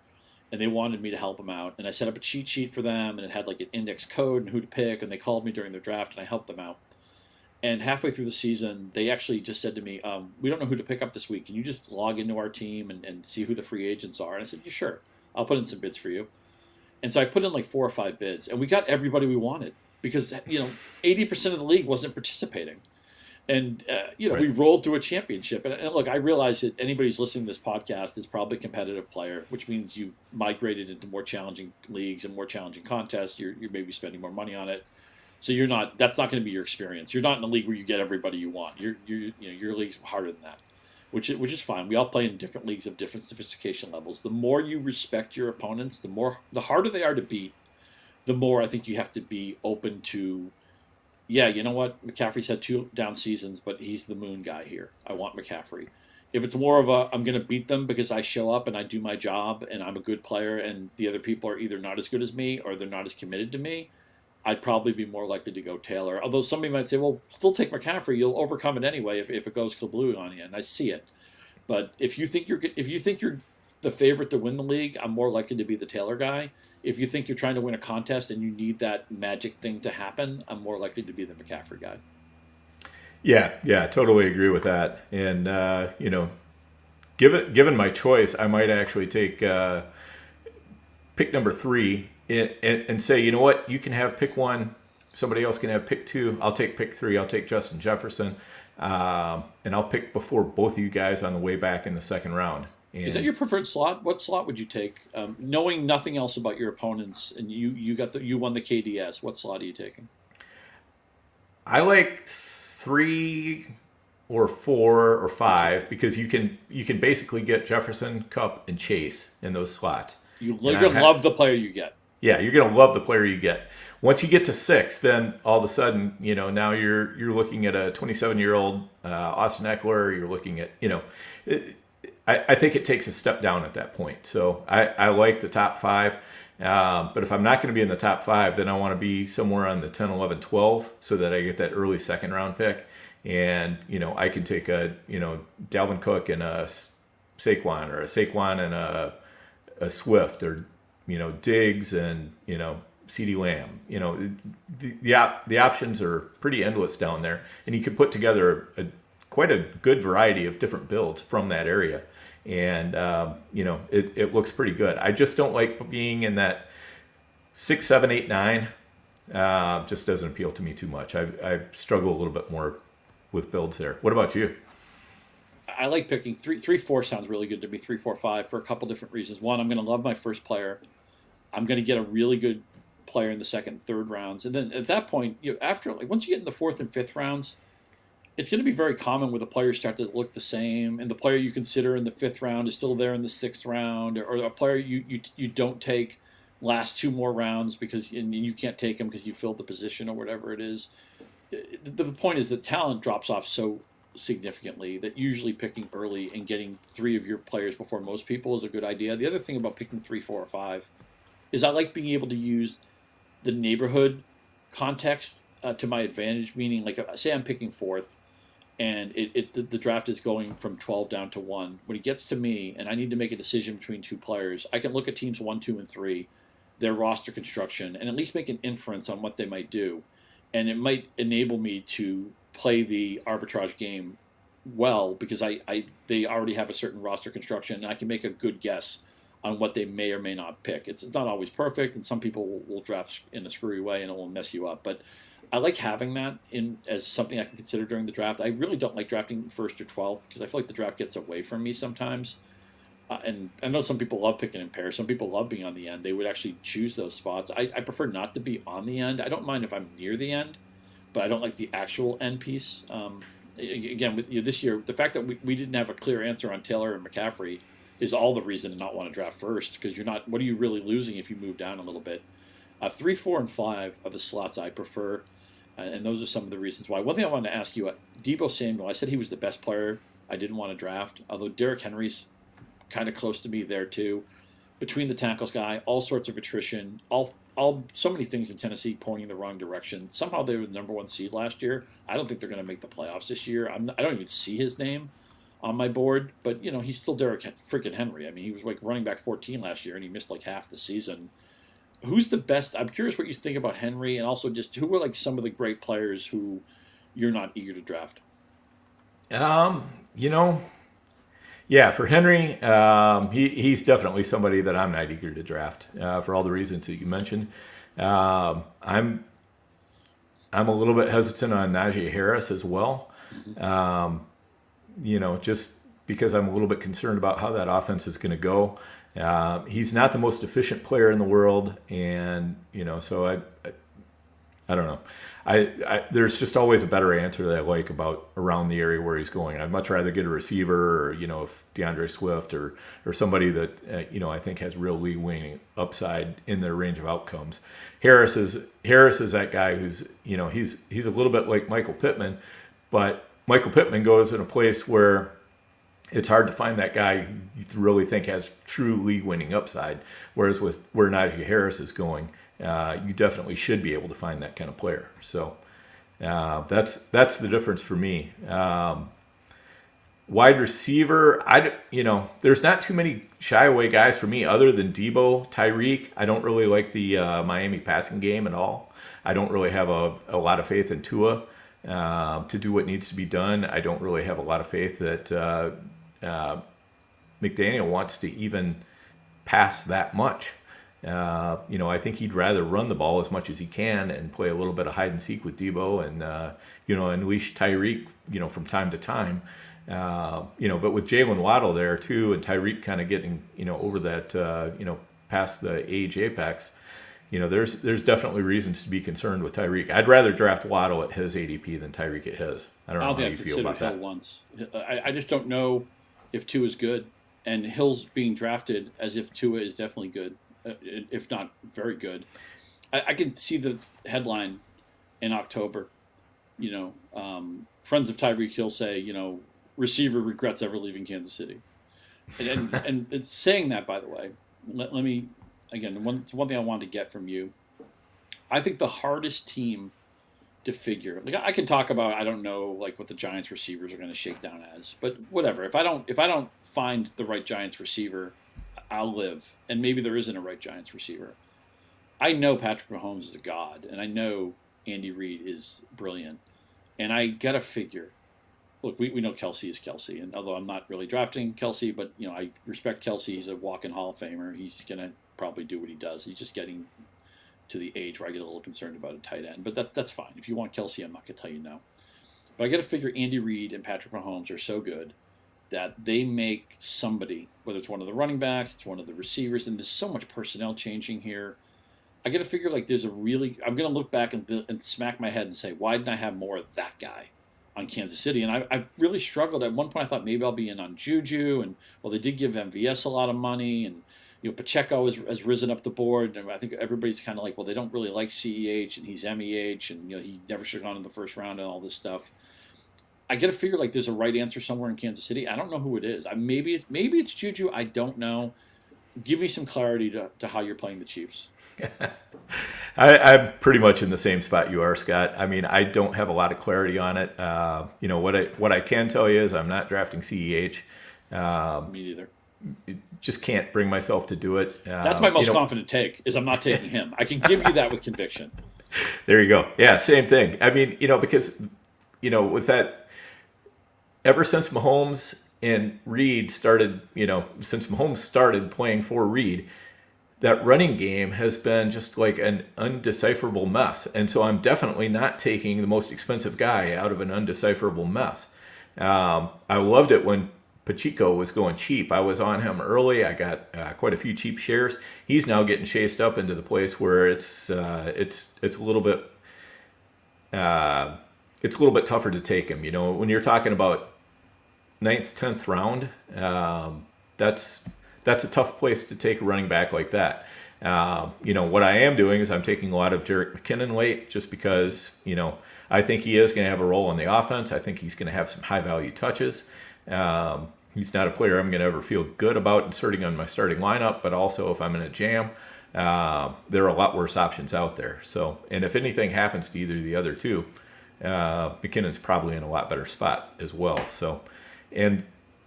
and they wanted me to help them out. And I set up a cheat sheet for them, and it had like an index code and who to pick, and they called me during their draft, and I helped them out. And halfway through the season, they actually just said to me, we don't know who to pick up this week. Can you just log into our team and see who the free agents are? And I said, yeah, sure. I'll put in some bids for you. And so I put in like 4 or 5 bids, and we got everybody we wanted, because 80% of the league wasn't participating. And, right. We rolled to a championship. And look, I realize that anybody who's listening to this podcast is probably a competitive player, which means you've migrated into more challenging leagues and more challenging contests. You're maybe spending more money on it. So that's not going to be your experience. You're not in a league where you get everybody you want. Your league's harder than that, which is fine. We all play in different leagues of different sophistication levels. The more you respect your opponents, the harder they are to beat, the more I think you have to be open to, yeah, you know what? McCaffrey's had 2 down seasons, but he's the moon guy here. I want McCaffrey. If it's more of a, I'm going to beat them because I show up and I do my job and I'm a good player and the other people are either not as good as me or they're not as committed to me, I'd probably be more likely to go Taylor. Although somebody might say, well, still take McCaffrey. You'll overcome it anyway if it goes kablooey on you. And I see it. But if you think you're the favorite to win the league, I'm more likely to be the Taylor guy. If you think you're trying to win a contest and you need that magic thing to happen, I'm more likely to be the McCaffrey guy. Yeah, totally agree with that. And given my choice, I might actually take pick number 3 and say, you know what, you can have pick 1, somebody else can have pick 2. I'll take pick 3. I'll take Justin Jefferson, and I'll pick before both of you guys on the way back in the second round. And is that your preferred slot? What slot would you take? Knowing nothing else about your opponents, and you won the KDS. What slot are you taking? I like 3 or 4 or 5 because you can basically get Jefferson, Kupp, and Chase in those slots. You're gonna love the player you get. Yeah, you're gonna love the player you get. Once you get to 6, then all of a sudden, now you're looking at a 27-year-old Austin Eckler. You're looking at, I think it takes a step down at that point. So I like the top 5. But if I'm not going to be in the top 5, then I want to be somewhere on the 10, 11, 12 so that I get that early second round pick. And, I can take a, Dalvin Cook and a Saquon, or a Saquon and a Swift, or, Diggs and, CeeDee Lamb. The options are pretty endless down there. And you can put together quite a good variety of different builds from that area. And, it looks pretty good. I just don't like being in that 6, 7, 8, 9. Just doesn't appeal to me too much. I struggle a little bit more with builds there. What about you? I like picking 3, 4 sounds really good to me. 3, 4, 5 for a couple different reasons. One, I'm going to love my first player. I'm going to get a really good player in the second, third rounds, and then at that point, once you get in the 4th and 5th rounds, it's going to be very common where the players start to look the same, and the player you consider in the 5th round is still there in the 6th round, or a player you don't take last 2 more rounds because you can't take him because you filled the position or whatever it is. The point is that talent drops off so significantly that usually picking early and getting 3 of your players before most people is a good idea. The other thing about picking 3, 4, or 5 is I like being able to use the neighborhood context to my advantage, meaning, like, say I'm picking 4th, and the draft is going from 12 down to 1. When it gets to me and I need to make a decision between 2 players, I can look at teams 1, 2, and 3, their roster construction, and at least make an inference on what they might do. And it might enable me to play the arbitrage game well because they already have a certain roster construction, and I can make a good guess on what they may or may not pick. It's not always perfect, and some people will draft in a screwy way and it will mess you up. But I like having that in as something I can consider during the draft. I really don't like drafting 1st or 12th because I feel like the draft gets away from me sometimes. And I know some people love picking in pairs. Some people love being on the end. They would actually choose those spots. I prefer not to be on the end. I don't mind if I'm near the end, but I don't like the actual end piece. Again, with this year, the fact that we didn't have a clear answer on Taylor and McCaffrey is all the reason to not want to draft first, because you're not. What are you really losing if you move down a little bit? 3, 4, and 5 are the slots I prefer, and those are some of the reasons why. One thing I wanted to ask you: Debo Samuel. I said he was the best player I didn't want to draft, although Derrick Henry's kind of close to me there too. Between the tackles guy, all sorts of attrition, so many things in Tennessee pointing in the wrong direction. Somehow they were the number 1 seed last year. I don't think they're going to make the playoffs this year. I don't even see his name on my board, but he's still Derrick freaking Henry. I mean, he was like running back 14 last year, and he missed like half the season. Who's the best? I'm curious what you think about Henry, and also just who are like some of the great players who you're not eager to draft. Yeah, for Henry, he's definitely somebody that I'm not eager to draft for all the reasons that you mentioned. I'm a little bit hesitant on Najee Harris as well. Just because I'm a little bit concerned about how that offense is going to go. He's not the most efficient player in the world, and so I don't know. There's just always a better answer that I like about around the area where he's going. I'd much rather get a receiver, or if DeAndre Swift or somebody that I think has real league winning upside in their range of outcomes. Harris is that guy who's he's a little bit like Michael Pittman, but Michael Pittman goes in a place where it's hard to find that guy you really think has true league winning upside. Whereas with where Najee Harris is going, you definitely should be able to find that kind of player. So that's the difference for me. Wide receiver, there's not too many shy away guys for me other than Debo, Tyreek. I don't really like the Miami passing game at all. I don't really have a lot of faith in Tua to do what needs to be done. I don't really have a lot of faith that McDaniel wants to even pass that much. I think he'd rather run the ball as much as he can and play a little bit of hide and seek with Debo and unleash Tyreek from time to time. But with Jalen Waddle there too, and Tyreek kind of getting over that past the age apex, there's definitely reasons to be concerned with Tyreek. I'd rather draft Waddle at his ADP than Tyreek at his. I don't know how you feel about that. Once. I just don't know if Tua is good, and Hill's being drafted as if Tua is definitely good, if not very good. I can see the headline in October. Friends of Tyreek Hill say, receiver regrets ever leaving Kansas City, and it's saying that, by the way. Let me again. One thing I wanted to get from you. I think the hardest team to figure. Like I can talk about, I don't know, like what the Giants receivers are going to shake down as, but whatever. If I don't find the right Giants receiver, I'll live. And maybe there isn't a right Giants receiver. I know Patrick Mahomes is a god, and I know Andy Reid is brilliant. And I gotta figure. Look, we know Kelsey is Kelsey, and although I'm not really drafting Kelsey, but I respect Kelsey. He's a walk-in Hall of Famer. He's gonna probably do what he does. He's just getting to the age where I get a little concerned about a tight end, but that's fine. If you want Kelsey, I'm not gonna tell you no. But I got to figure Andy Reid and Patrick Mahomes are so good that they make somebody, whether it's one of the running backs, it's one of the receivers, and there's so much personnel changing here. I got to figure I'm going to look back and smack my head and say, why didn't I have more of that guy on Kansas City? And I've really struggled. At one point I thought maybe I'll be in on Juju, and they did give MVS a lot of money, and Pacheco has risen up the board, and I think everybody's kind of like, they don't really like CEH, and he's MEH, and he never should have gone in the first round and all this stuff. I got to figure there's a right answer somewhere in Kansas City. I don't know who it is. Maybe it's Juju. I don't know. Give me some clarity to how you're playing the Chiefs. I'm pretty much in the same spot you are, Scott. I mean, I don't have a lot of clarity on it. What I can tell you is I'm not drafting CEH. Me neither. Just can't bring myself to do it. That's my most confident take, is I'm not taking him. I can give you that with conviction. There you go. Yeah, same thing. I mean, because, with that, ever since Mahomes and Reid started, since Mahomes started playing for Reid, that running game has been just like an undecipherable mess. And so I'm definitely not taking the most expensive guy out of an undecipherable mess. I loved it when Pacheco was going cheap. I was on him early. I got quite a few cheap shares. He's now getting chased up into the place where it's a little bit tougher to take him. When you're talking about 9th, 10th round, that's a tough place to take a running back like that. What I am doing is I'm taking a lot of Jerick McKinnon late, just because I think he is going to have a role in the offense. I think he's going to have some high value touches. He's not a player I'm going to ever feel good about inserting on my starting lineup, but also if I'm in a jam, there are a lot worse options out there. So, and if anything happens to either of the other two, McKinnon's probably in a lot better spot as well. So, and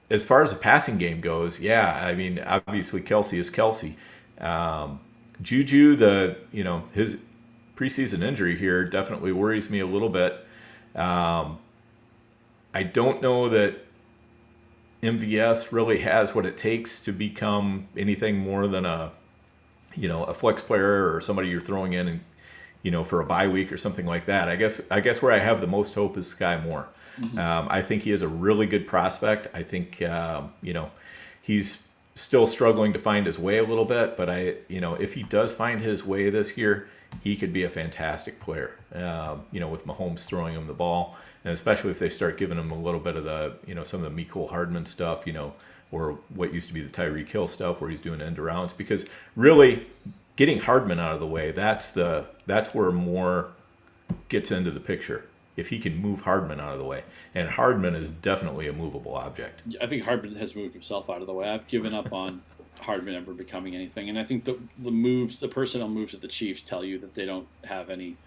as far as the passing game goes, yeah, I mean, obviously Kelsey is Kelsey. Juju, his preseason injury here definitely worries me a little bit. I don't know that MVS really has what it takes to become anything more than a flex player or somebody you're throwing in, for a bye week or something like that. I guess where I have the most hope is Sky Moore. Mm-hmm. I think he is a really good prospect. I think he's still struggling to find his way a little bit, but if he does find his way this year, he could be a fantastic player. With Mahomes throwing him the ball, and especially if they start giving him a little bit of the, some of the Mecole Hardman stuff, or what used to be the Tyreek Hill stuff where he's doing end arounds. Because really, getting Hardman out of the way, that's where more gets into the picture. If he can move Hardman out of the way, and Hardman is definitely a movable object. I think Hardman has moved himself out of the way. I've given up on Hardman ever becoming anything, and I think the personnel moves of the Chiefs tell you that they don't have any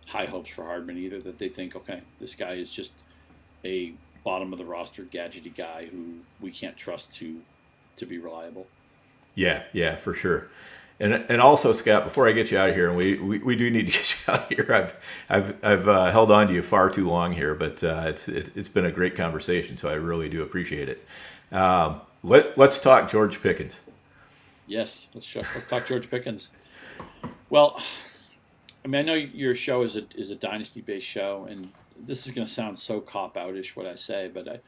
high hopes for Hardman either. That they think, okay, this guy is just a bottom of the roster gadgety guy who we can't trust to be reliable. Yeah, for sure. And also, Scott, before I get you out of here, and we do need to get you out of here. I've held on to you far too long here, but it's been a great conversation, so I really do appreciate it. Let's talk George Pickens. Yes, let's talk George Pickens. Well, I mean, I know your show is a dynasty-based show, and this is going to sound so cop-out-ish what I say, but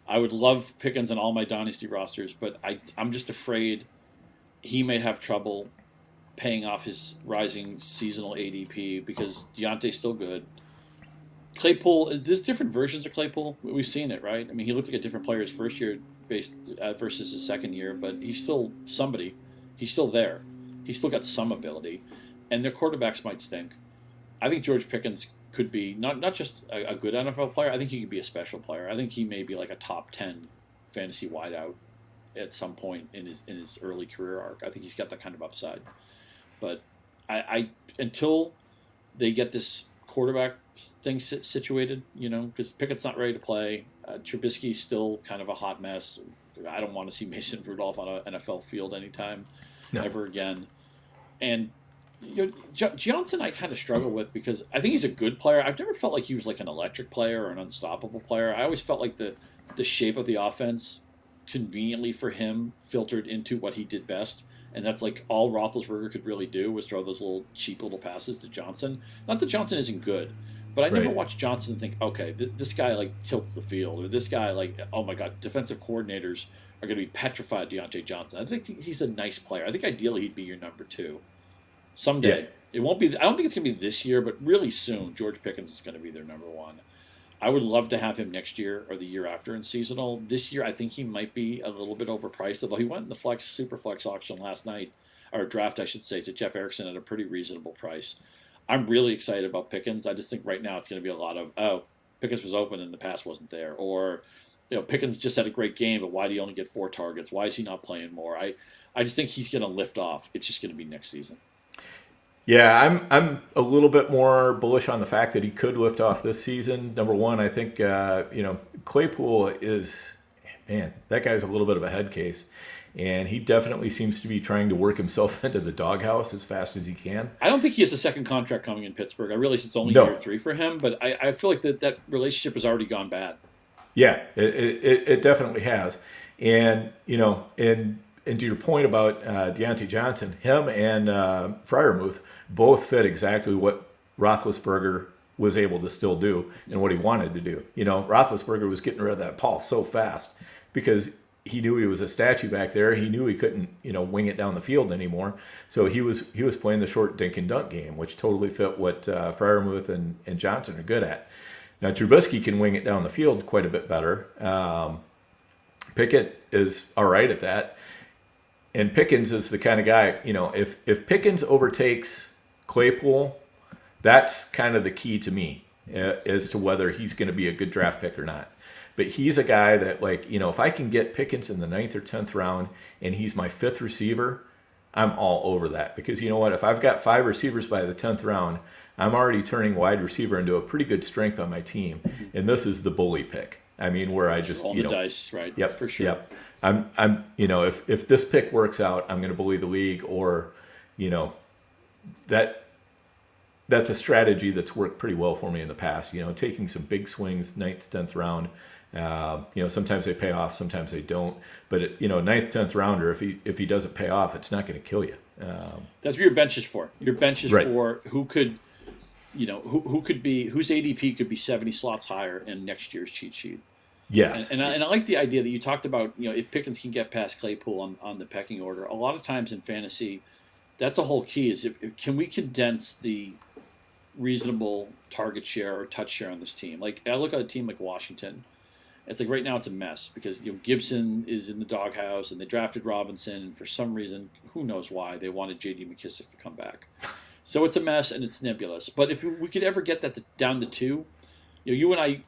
I would love Pickens on all my dynasty rosters, but I'm just afraid he may have trouble paying off his rising seasonal ADP because Deontay's still good. Claypool, there's different versions of Claypool. We've seen it, right? I mean, he looked like a different player his first year versus his second year, but he's still somebody. He's still there. He's still got some ability. And their quarterbacks might stink. I think George Pickens could be not just a good NFL player. I think he could be a special player. I think he may be like a top 10 fantasy wideout at some point in his early career arc. I think he's got that kind of upside. But I until they get this quarterback thing situated, because Pickett's not ready to play. Trubisky's still kind of a hot mess. I don't want to see Mason Rudolph on an NFL field anytime ever again. And Johnson I kind of struggle with because I think he's a good player. I've never felt like he was like an electric player or an unstoppable player. I always felt like the shape of the offense conveniently for him filtered into what he did best. And that's like all Roethlisberger could really do was throw those little cheap little passes to Johnson. Not that Johnson isn't good, but I never watched Johnson think, okay, this guy like tilts the field, or this guy like, oh my God, defensive coordinators are going to be petrified of Deontay Johnson. I think he's a nice player. I think ideally he'd be your number 2 someday. Yeah. It won't be. I don't think it's going to be this year, but really soon, George Pickens is going to be their number 1. I would love to have him next year or the year after in seasonal. This year, I think he might be a little bit overpriced, although he went in the super flex auction last night, or draft, I should say, to Jeff Erickson at a pretty reasonable price. I'm really excited about Pickens. I just think right now it's going to be a lot of, Pickens was open and the pass wasn't there. Or, Pickens just had a great game, but why do you only get 4 targets? Why is he not playing more? I just think he's going to lift off. It's just going to be next season. Yeah, I'm a little bit more bullish on the fact that he could lift off this season. Number one, I think, Claypool is, that guy's a little bit of a head case. And he definitely seems to be trying to work himself into the doghouse as fast as he can. I don't think he has a second contract coming in Pittsburgh. I realize it's only year 3 for him, but I feel like that relationship has already gone bad. Yeah, it definitely has. And, and to your point about Deontay Johnson, him and Freiermuth both fit exactly what Roethlisberger was able to still do and what he wanted to do. Roethlisberger was getting rid of that ball so fast because he knew he was a statue back there. He knew he couldn't, wing it down the field anymore. So he was playing the short dink and dunk game, which totally fit what Freiermuth and Johnson are good at. Now Trubisky can wing it down the field quite a bit better. Pickett is all right at that. And Pickens is the kind of guy, if Pickens overtakes Claypool, that's kind of the key to me as to whether he's going to be a good draft pick or not. But he's a guy that, if I can get Pickens in the 9th or 10th round and he's my 5th receiver, I'm all over that. Because you know what? If I've got 5 receivers by the 10th round, I'm already turning wide receiver into a pretty good strength on my team. And this is the bully pick. I mean, where I just, roll the dice, right? Yep, for sure. Yep. I'm if this pick works out, I'm going to bully the league, or, that's a strategy that's worked pretty well for me in the past. Taking some big swings, 9th, 10th round. Sometimes they pay off, sometimes they don't. But 9th, 10th rounder, if he doesn't pay off, it's not going to kill you. That's what your bench is for. Your bench is right. for who could, who could be, whose ADP could be 70 slots higher in next year's cheat sheet. Yes. And I like the idea that you talked about, if Pickens can get past Claypool on the pecking order. A lot of times in fantasy, that's a whole key. Is can we condense the reasonable target share or touch share on this team? Like I look at a team like Washington. It's like right now it's a mess because Gibson is in the doghouse and they drafted Robinson, and for some reason, who knows why, they wanted J.D. McKissick to come back. So it's a mess and it's nebulous. But if we could ever get that down to 2, you and I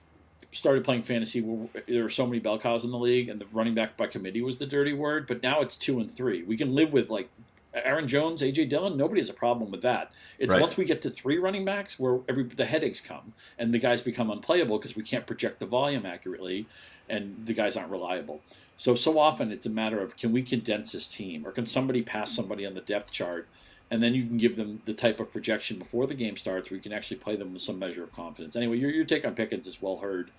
started playing fantasy where there were so many bell cows in the league, and the running back by committee was the dirty word. But now it's 2 and 3. We can live with like Aaron Jones, A.J. Dillon. Nobody has a problem with that. It's right. Once we get to 3 running backs where the headaches come and the guys become unplayable because we can't project the volume accurately, and the guys aren't reliable. So often it's a matter of, can we condense this team, or can somebody pass somebody on the depth chart, and then you can give them the type of projection before the game starts where you can actually play them with some measure of confidence. Anyway, your take on Pickens is well heard.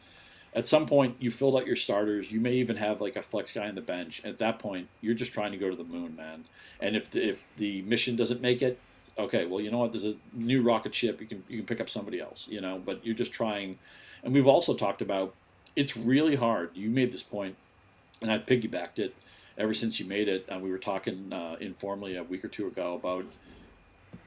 At some point, you filled out your starters. You may even have like a flex guy on the bench. At that point, you're just trying to go to the moon, man. And if the mission doesn't make it, okay, well, you know what? There's a new rocket ship. You can pick up somebody else, But you're just trying. And we've also talked about, it's really hard. You made this point, and I piggybacked it ever since you made it. We were talking informally a week or two ago about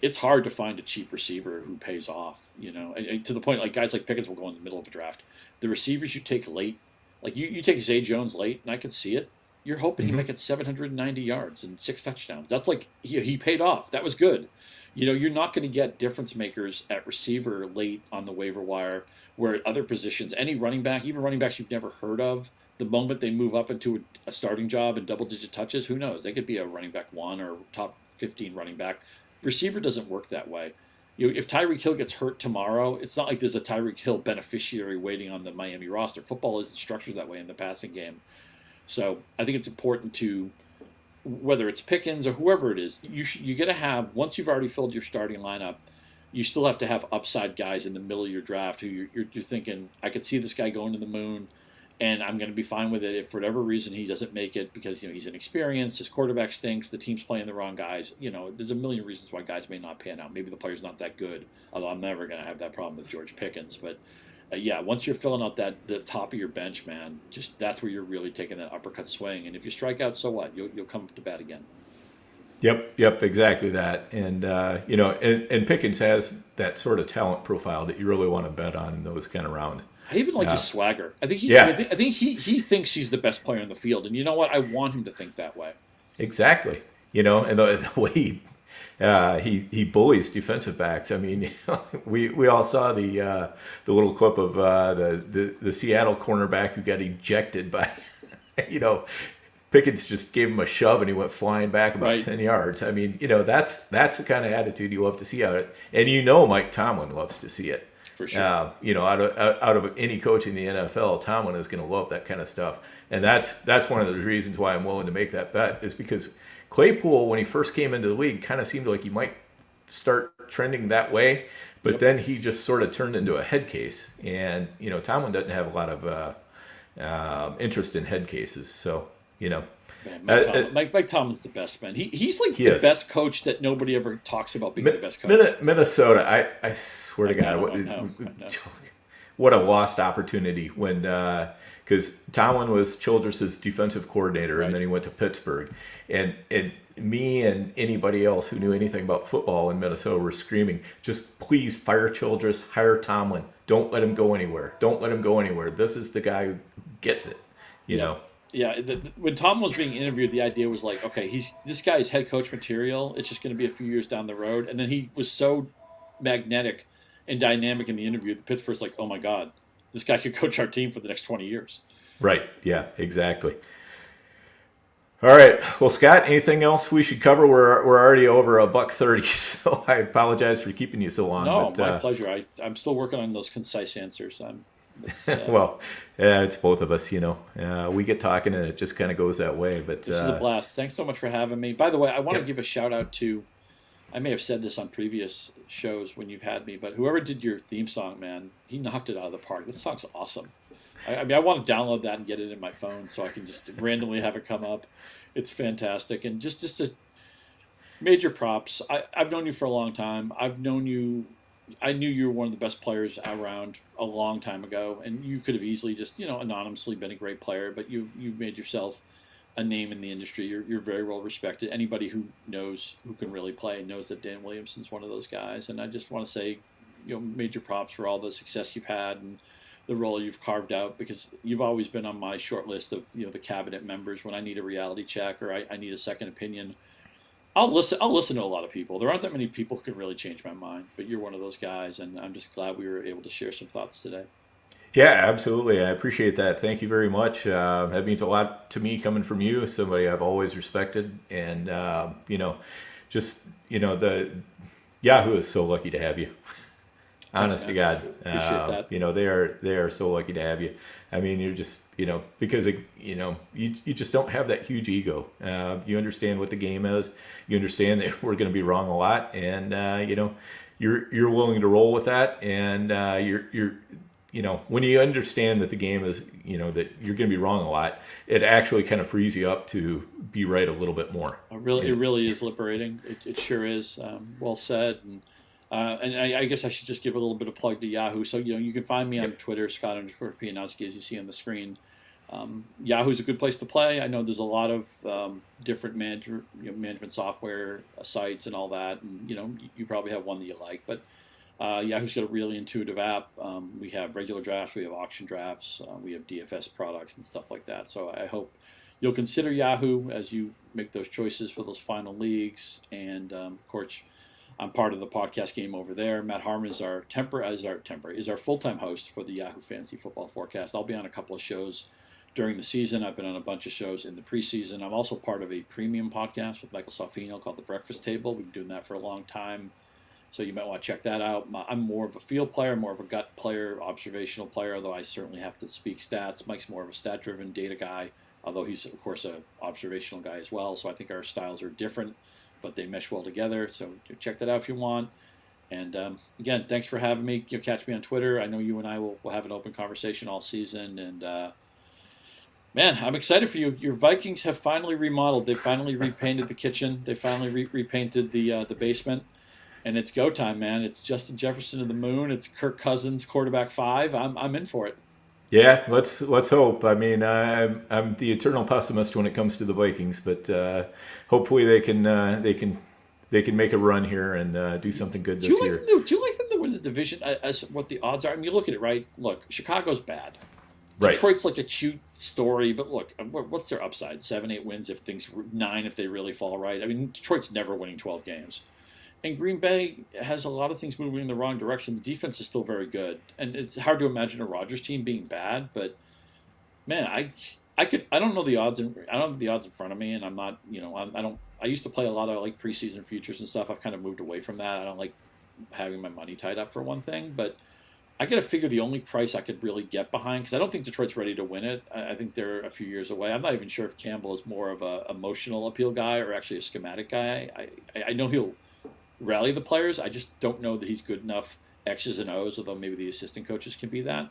it's hard to find a cheap receiver who pays off, and to the point, like guys like Pickens will go in the middle of a draft. The receivers you take late, like you take Zay Jones late, and I can see it. You're hoping he might get 790 yards and 6 touchdowns. That's like he paid off. That was good. You're not going to get difference makers at receiver late on the waiver wire, where at other positions, any running back, even running backs you've never heard of, the moment they move up into a starting job and double-digit touches, who knows? They could be a running back 1 or top 15 running back. Receiver doesn't work that way. If Tyreek Hill gets hurt tomorrow, it's not like there's a Tyreek Hill beneficiary waiting on the Miami roster. Football isn't structured that way in the passing game. So I think it's important to, whether it's Pickens or whoever it is, you got to have, once you've already filled your starting lineup, you still have to have upside guys in the middle of your draft who you're thinking, I could see this guy going to the moon, and I'm going to be fine with it if for whatever reason he doesn't make it because he's inexperienced, his quarterback stinks, the team's playing the wrong guys. There's a million reasons why guys may not pan out. Maybe the player's not that good, although I'm never going to have that problem with George Pickens. But once you're filling out the top of your bench, man, just that's where you're really taking that uppercut swing. And if you strike out, so what? You'll come to bat again. Yep, exactly that. And and Pickens has that sort of talent profile that you really want to bet on in those kind of rounds. I even like his swagger. I think he thinks he's the best player in the field, and you know what? I want him to think that way. Exactly. And the way he bullies defensive backs. I mean, we all saw the little clip of the Seattle cornerback who got ejected by, Pickens just gave him a shove and he went flying back about 10 yards. I mean, that's the kind of attitude you love to see out of it, and Mike Tomlin loves to see it. For sure. Out of any coach in the NFL, Tomlin is going to love that kind of stuff, and that's one of the reasons why I'm willing to make that bet, is because Claypool, when he first came into the league, kind of seemed like he might start trending that way, but then he just sort of turned into a head case, and Tomlin doesn't have a lot of interest in head cases, so Man, Mike Tomlin's the best, man. He's like the best coach that nobody ever talks about being the best coach. Minnesota, I swear to God, what a lost opportunity when because Tomlin was Childress's defensive coordinator, and then he went to Pittsburgh, and me and anybody else who knew anything about football in Minnesota were screaming, just please fire Childress, hire Tomlin. Don't let him go anywhere. Don't let him go anywhere. This is the guy who gets it, know. Yeah, when Tom was being interviewed, the idea was like, okay, this guy is head coach material. It's just going to be a few years down the road. And then he was so magnetic and dynamic in the interview that Pittsburgh's like, oh my God, this guy could coach our team for the next 20 years. Right. Yeah, exactly. All right. Well, Scott, anything else we should cover? We're already over $1:30, so I apologize for keeping you so long. No, my pleasure. I'm still working on those concise answers. Well, it's both of us, we get talking and it just kind of goes that way. But this is a blast. Thanks so much for having me. By the way, I want to give a shout out to, I may have said this on previous shows when you've had me, but whoever did your theme song, man, he knocked it out of the park. This song's awesome. I mean, I want to download that and get it in my phone so I can just randomly have it come up. It's fantastic. And just a major props. I've known you for a long time. I knew you were one of the best players around a long time ago, and you could have easily just, anonymously been a great player, but you made yourself a name in the industry. You're very well respected. Anybody who can really play knows that Dan Williamson's one of those guys. And I just want to say, major props for all the success you've had and the role you've carved out, because you've always been on my short list of the cabinet members when I need a reality check or I need a second opinion. I'll listen to a lot of people. There aren't that many people who can really change my mind, but you're one of those guys, and I'm just glad we were able to share some thoughts today. Yeah, absolutely. I appreciate that. Thank you very much. That means a lot to me coming from you, somebody I've always respected, and the Yahoo is so lucky to have you. Honest to God, appreciate that. They are so lucky to have you. I mean, you're just because you just don't have that huge ego. You understand what the game is. You understand that we're going to be wrong a lot, and you're willing to roll with that. And you're when you understand that the game is that you're going to be wrong a lot, it actually kind of frees you up to be right a little bit more. It really is liberating. It sure is. Well said. And I guess I should just give a little bit of plug to Yahoo. So, you can find me on Twitter, Scott_Pianowski, as you see on the screen. Yahoo's a good place to play. I know there's a lot of different management software sites and all that. And, you probably have one that you like. But Yahoo's got a really intuitive app. We have regular drafts. We have auction drafts. We have DFS products and stuff like that. So I hope you'll consider Yahoo as you make those choices for those final leagues. And, of course, I'm part of the podcast game over there. Matt Harmon is our full-time host for the Yahoo Fantasy Football Forecast. I'll be on a couple of shows during the season. I've been on a bunch of shows in the preseason. I'm also part of a premium podcast with Michael Salfino called The Breakfast Table. We've been doing that for a long time, so you might want to check that out. I'm more of a field player, more of a gut player, observational player, although I certainly have to speak stats. Mike's more of a stat-driven data guy, although he's, of course, an observational guy as well, so I think our styles are different, but they mesh well together. So check that out if you want. And again, thanks for having me. Catch me on Twitter. I know you and I will have an open conversation all season. And man, I'm excited for you. Your Vikings have finally remodeled. They finally repainted the kitchen. They finally repainted the basement. And it's go time, man. It's Justin Jefferson to the moon. It's Kirk Cousins, quarterback 5. I'm in for it. Yeah, let's hope. I mean, I'm the eternal pessimist when it comes to the Vikings, but hopefully they can make a run here and do something good this year. Do you like them to win the division? As what the odds are? I mean, you look at it, right? Look, Chicago's bad. Right. Detroit's like a cute story, but look, what's their upside? 7-8 wins if 9 if they really fall right. I mean, Detroit's never winning 12 games. And Green Bay has a lot of things moving in the wrong direction. The defense is still very good, and it's hard to imagine a Rodgers team being bad. But man, I don't know the odds. I don't have the odds in front of me, and I'm not. I used to play a lot of like preseason futures and stuff. I've kind of moved away from that. I don't like having my money tied up for one thing, but I got to figure the only price I could really get behind, because I don't think Detroit's ready to win it. I think they're a few years away. I'm not even sure if Campbell is more of a emotional appeal guy or actually a schematic guy. I know he'll rally the players. I just don't know that he's good enough X's and O's, although maybe the assistant coaches can be that.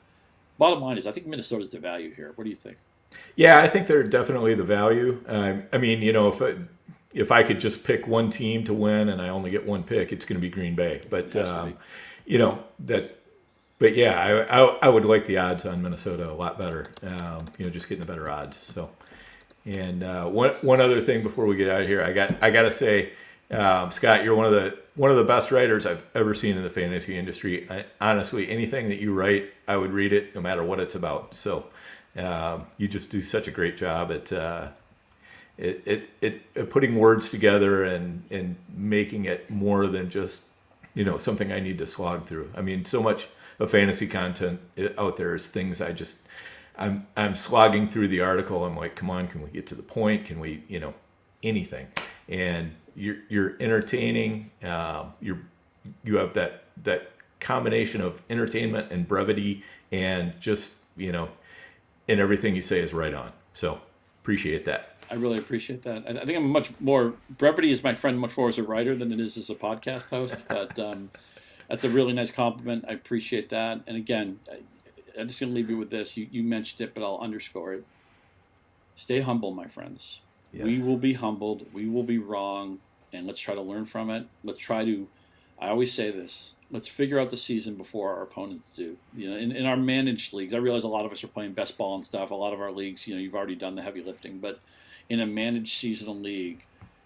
Bottom line is, I think Minnesota's the value here. What do you think? Yeah, I think they're definitely the value. I mean, if I could just pick one team to win and I only get one pick, it's going to be Green Bay. But But yeah, I would like the odds on Minnesota a lot better. Just getting the better odds. So, and one other thing before we get out of here, I got to say, Scott, you're one of the best writers I've ever seen in the fantasy industry. Honestly, anything that you write, I would read it no matter what it's about. So you just do such a great job at putting words together and making it more than just something I need to slog through. I mean, so much of fantasy content out there is things I'm slogging through the article. I'm like, come on, can we get to the point? Can we anything? And you're entertaining. You have that combination of entertainment and brevity, and just and everything you say is right on. So appreciate that. I really appreciate that. I think I'm much more brevity is my friend much more as a writer than it is as a podcast host. But that's a really nice compliment. I appreciate that. And again, I'm just going to leave you with this. You mentioned it, but I'll underscore it. Stay humble, my friends. Yes. We will be humbled. We will be wrong. And let's try to learn from it. I always say this, let's figure out the season before our opponents do. In our managed leagues, I realize a lot of us are playing best ball and stuff. A lot of our leagues, you've already done the heavy lifting. But in a managed seasonal league,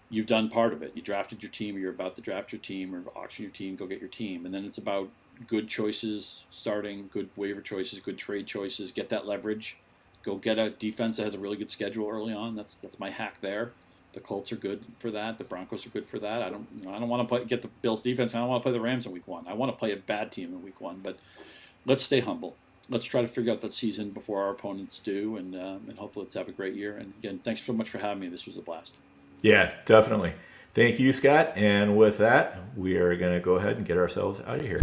you've done part of it. You drafted your team, or you're about to draft your team, or auction your team, go get your team. And then it's about good choices starting, good waiver choices, good trade choices, get that leverage. Go get a defense that has a really good schedule early on. That's my hack there. The Colts are good for that. The Broncos are good for that. I don't want to get the Bills defense. I don't want to play the Rams in week 1. I want to play a bad team in week 1. But let's stay humble. Let's try to figure out that season before our opponents do, and hopefully let's have a great year. And again, thanks so much for having me. This was a blast. Yeah, definitely. Thank you, Scott. And with that, we are going to go ahead and get ourselves out of here.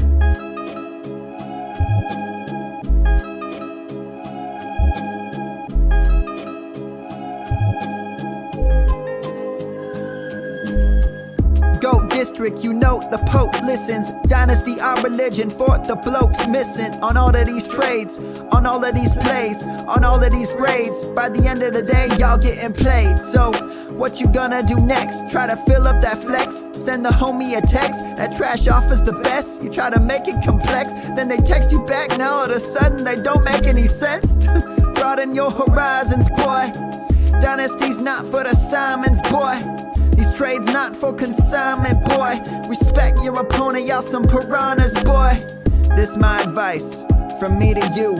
Go district, you know the Pope listens. Dynasty, our religion, for the blokes missing. On all of these trades, on all of these plays, on all of these grades. By the end of the day, y'all getting played. So, what you gonna do next? Try to fill up that flex? Send the homie a text? That trash offer's the best? You try to make it complex, then they text you back. Now all of a sudden they don't make any sense. Broaden your horizons, boy. Dynasty's not for the Simons, boy. These trades not for consignment, boy. Respect your opponent, y'all some piranhas, boy. This my advice, from me to you.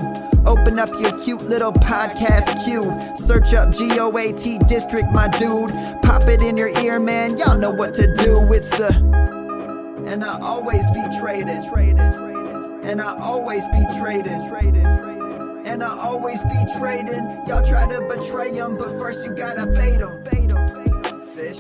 Open up your cute little podcast queue. Search up GOAT District, my dude. Pop it in your ear, man, y'all know what to do. It's and I always be traded. And I always be traded. And I always be trading. Y'all try to betray them, but first you gotta bait them. Fish.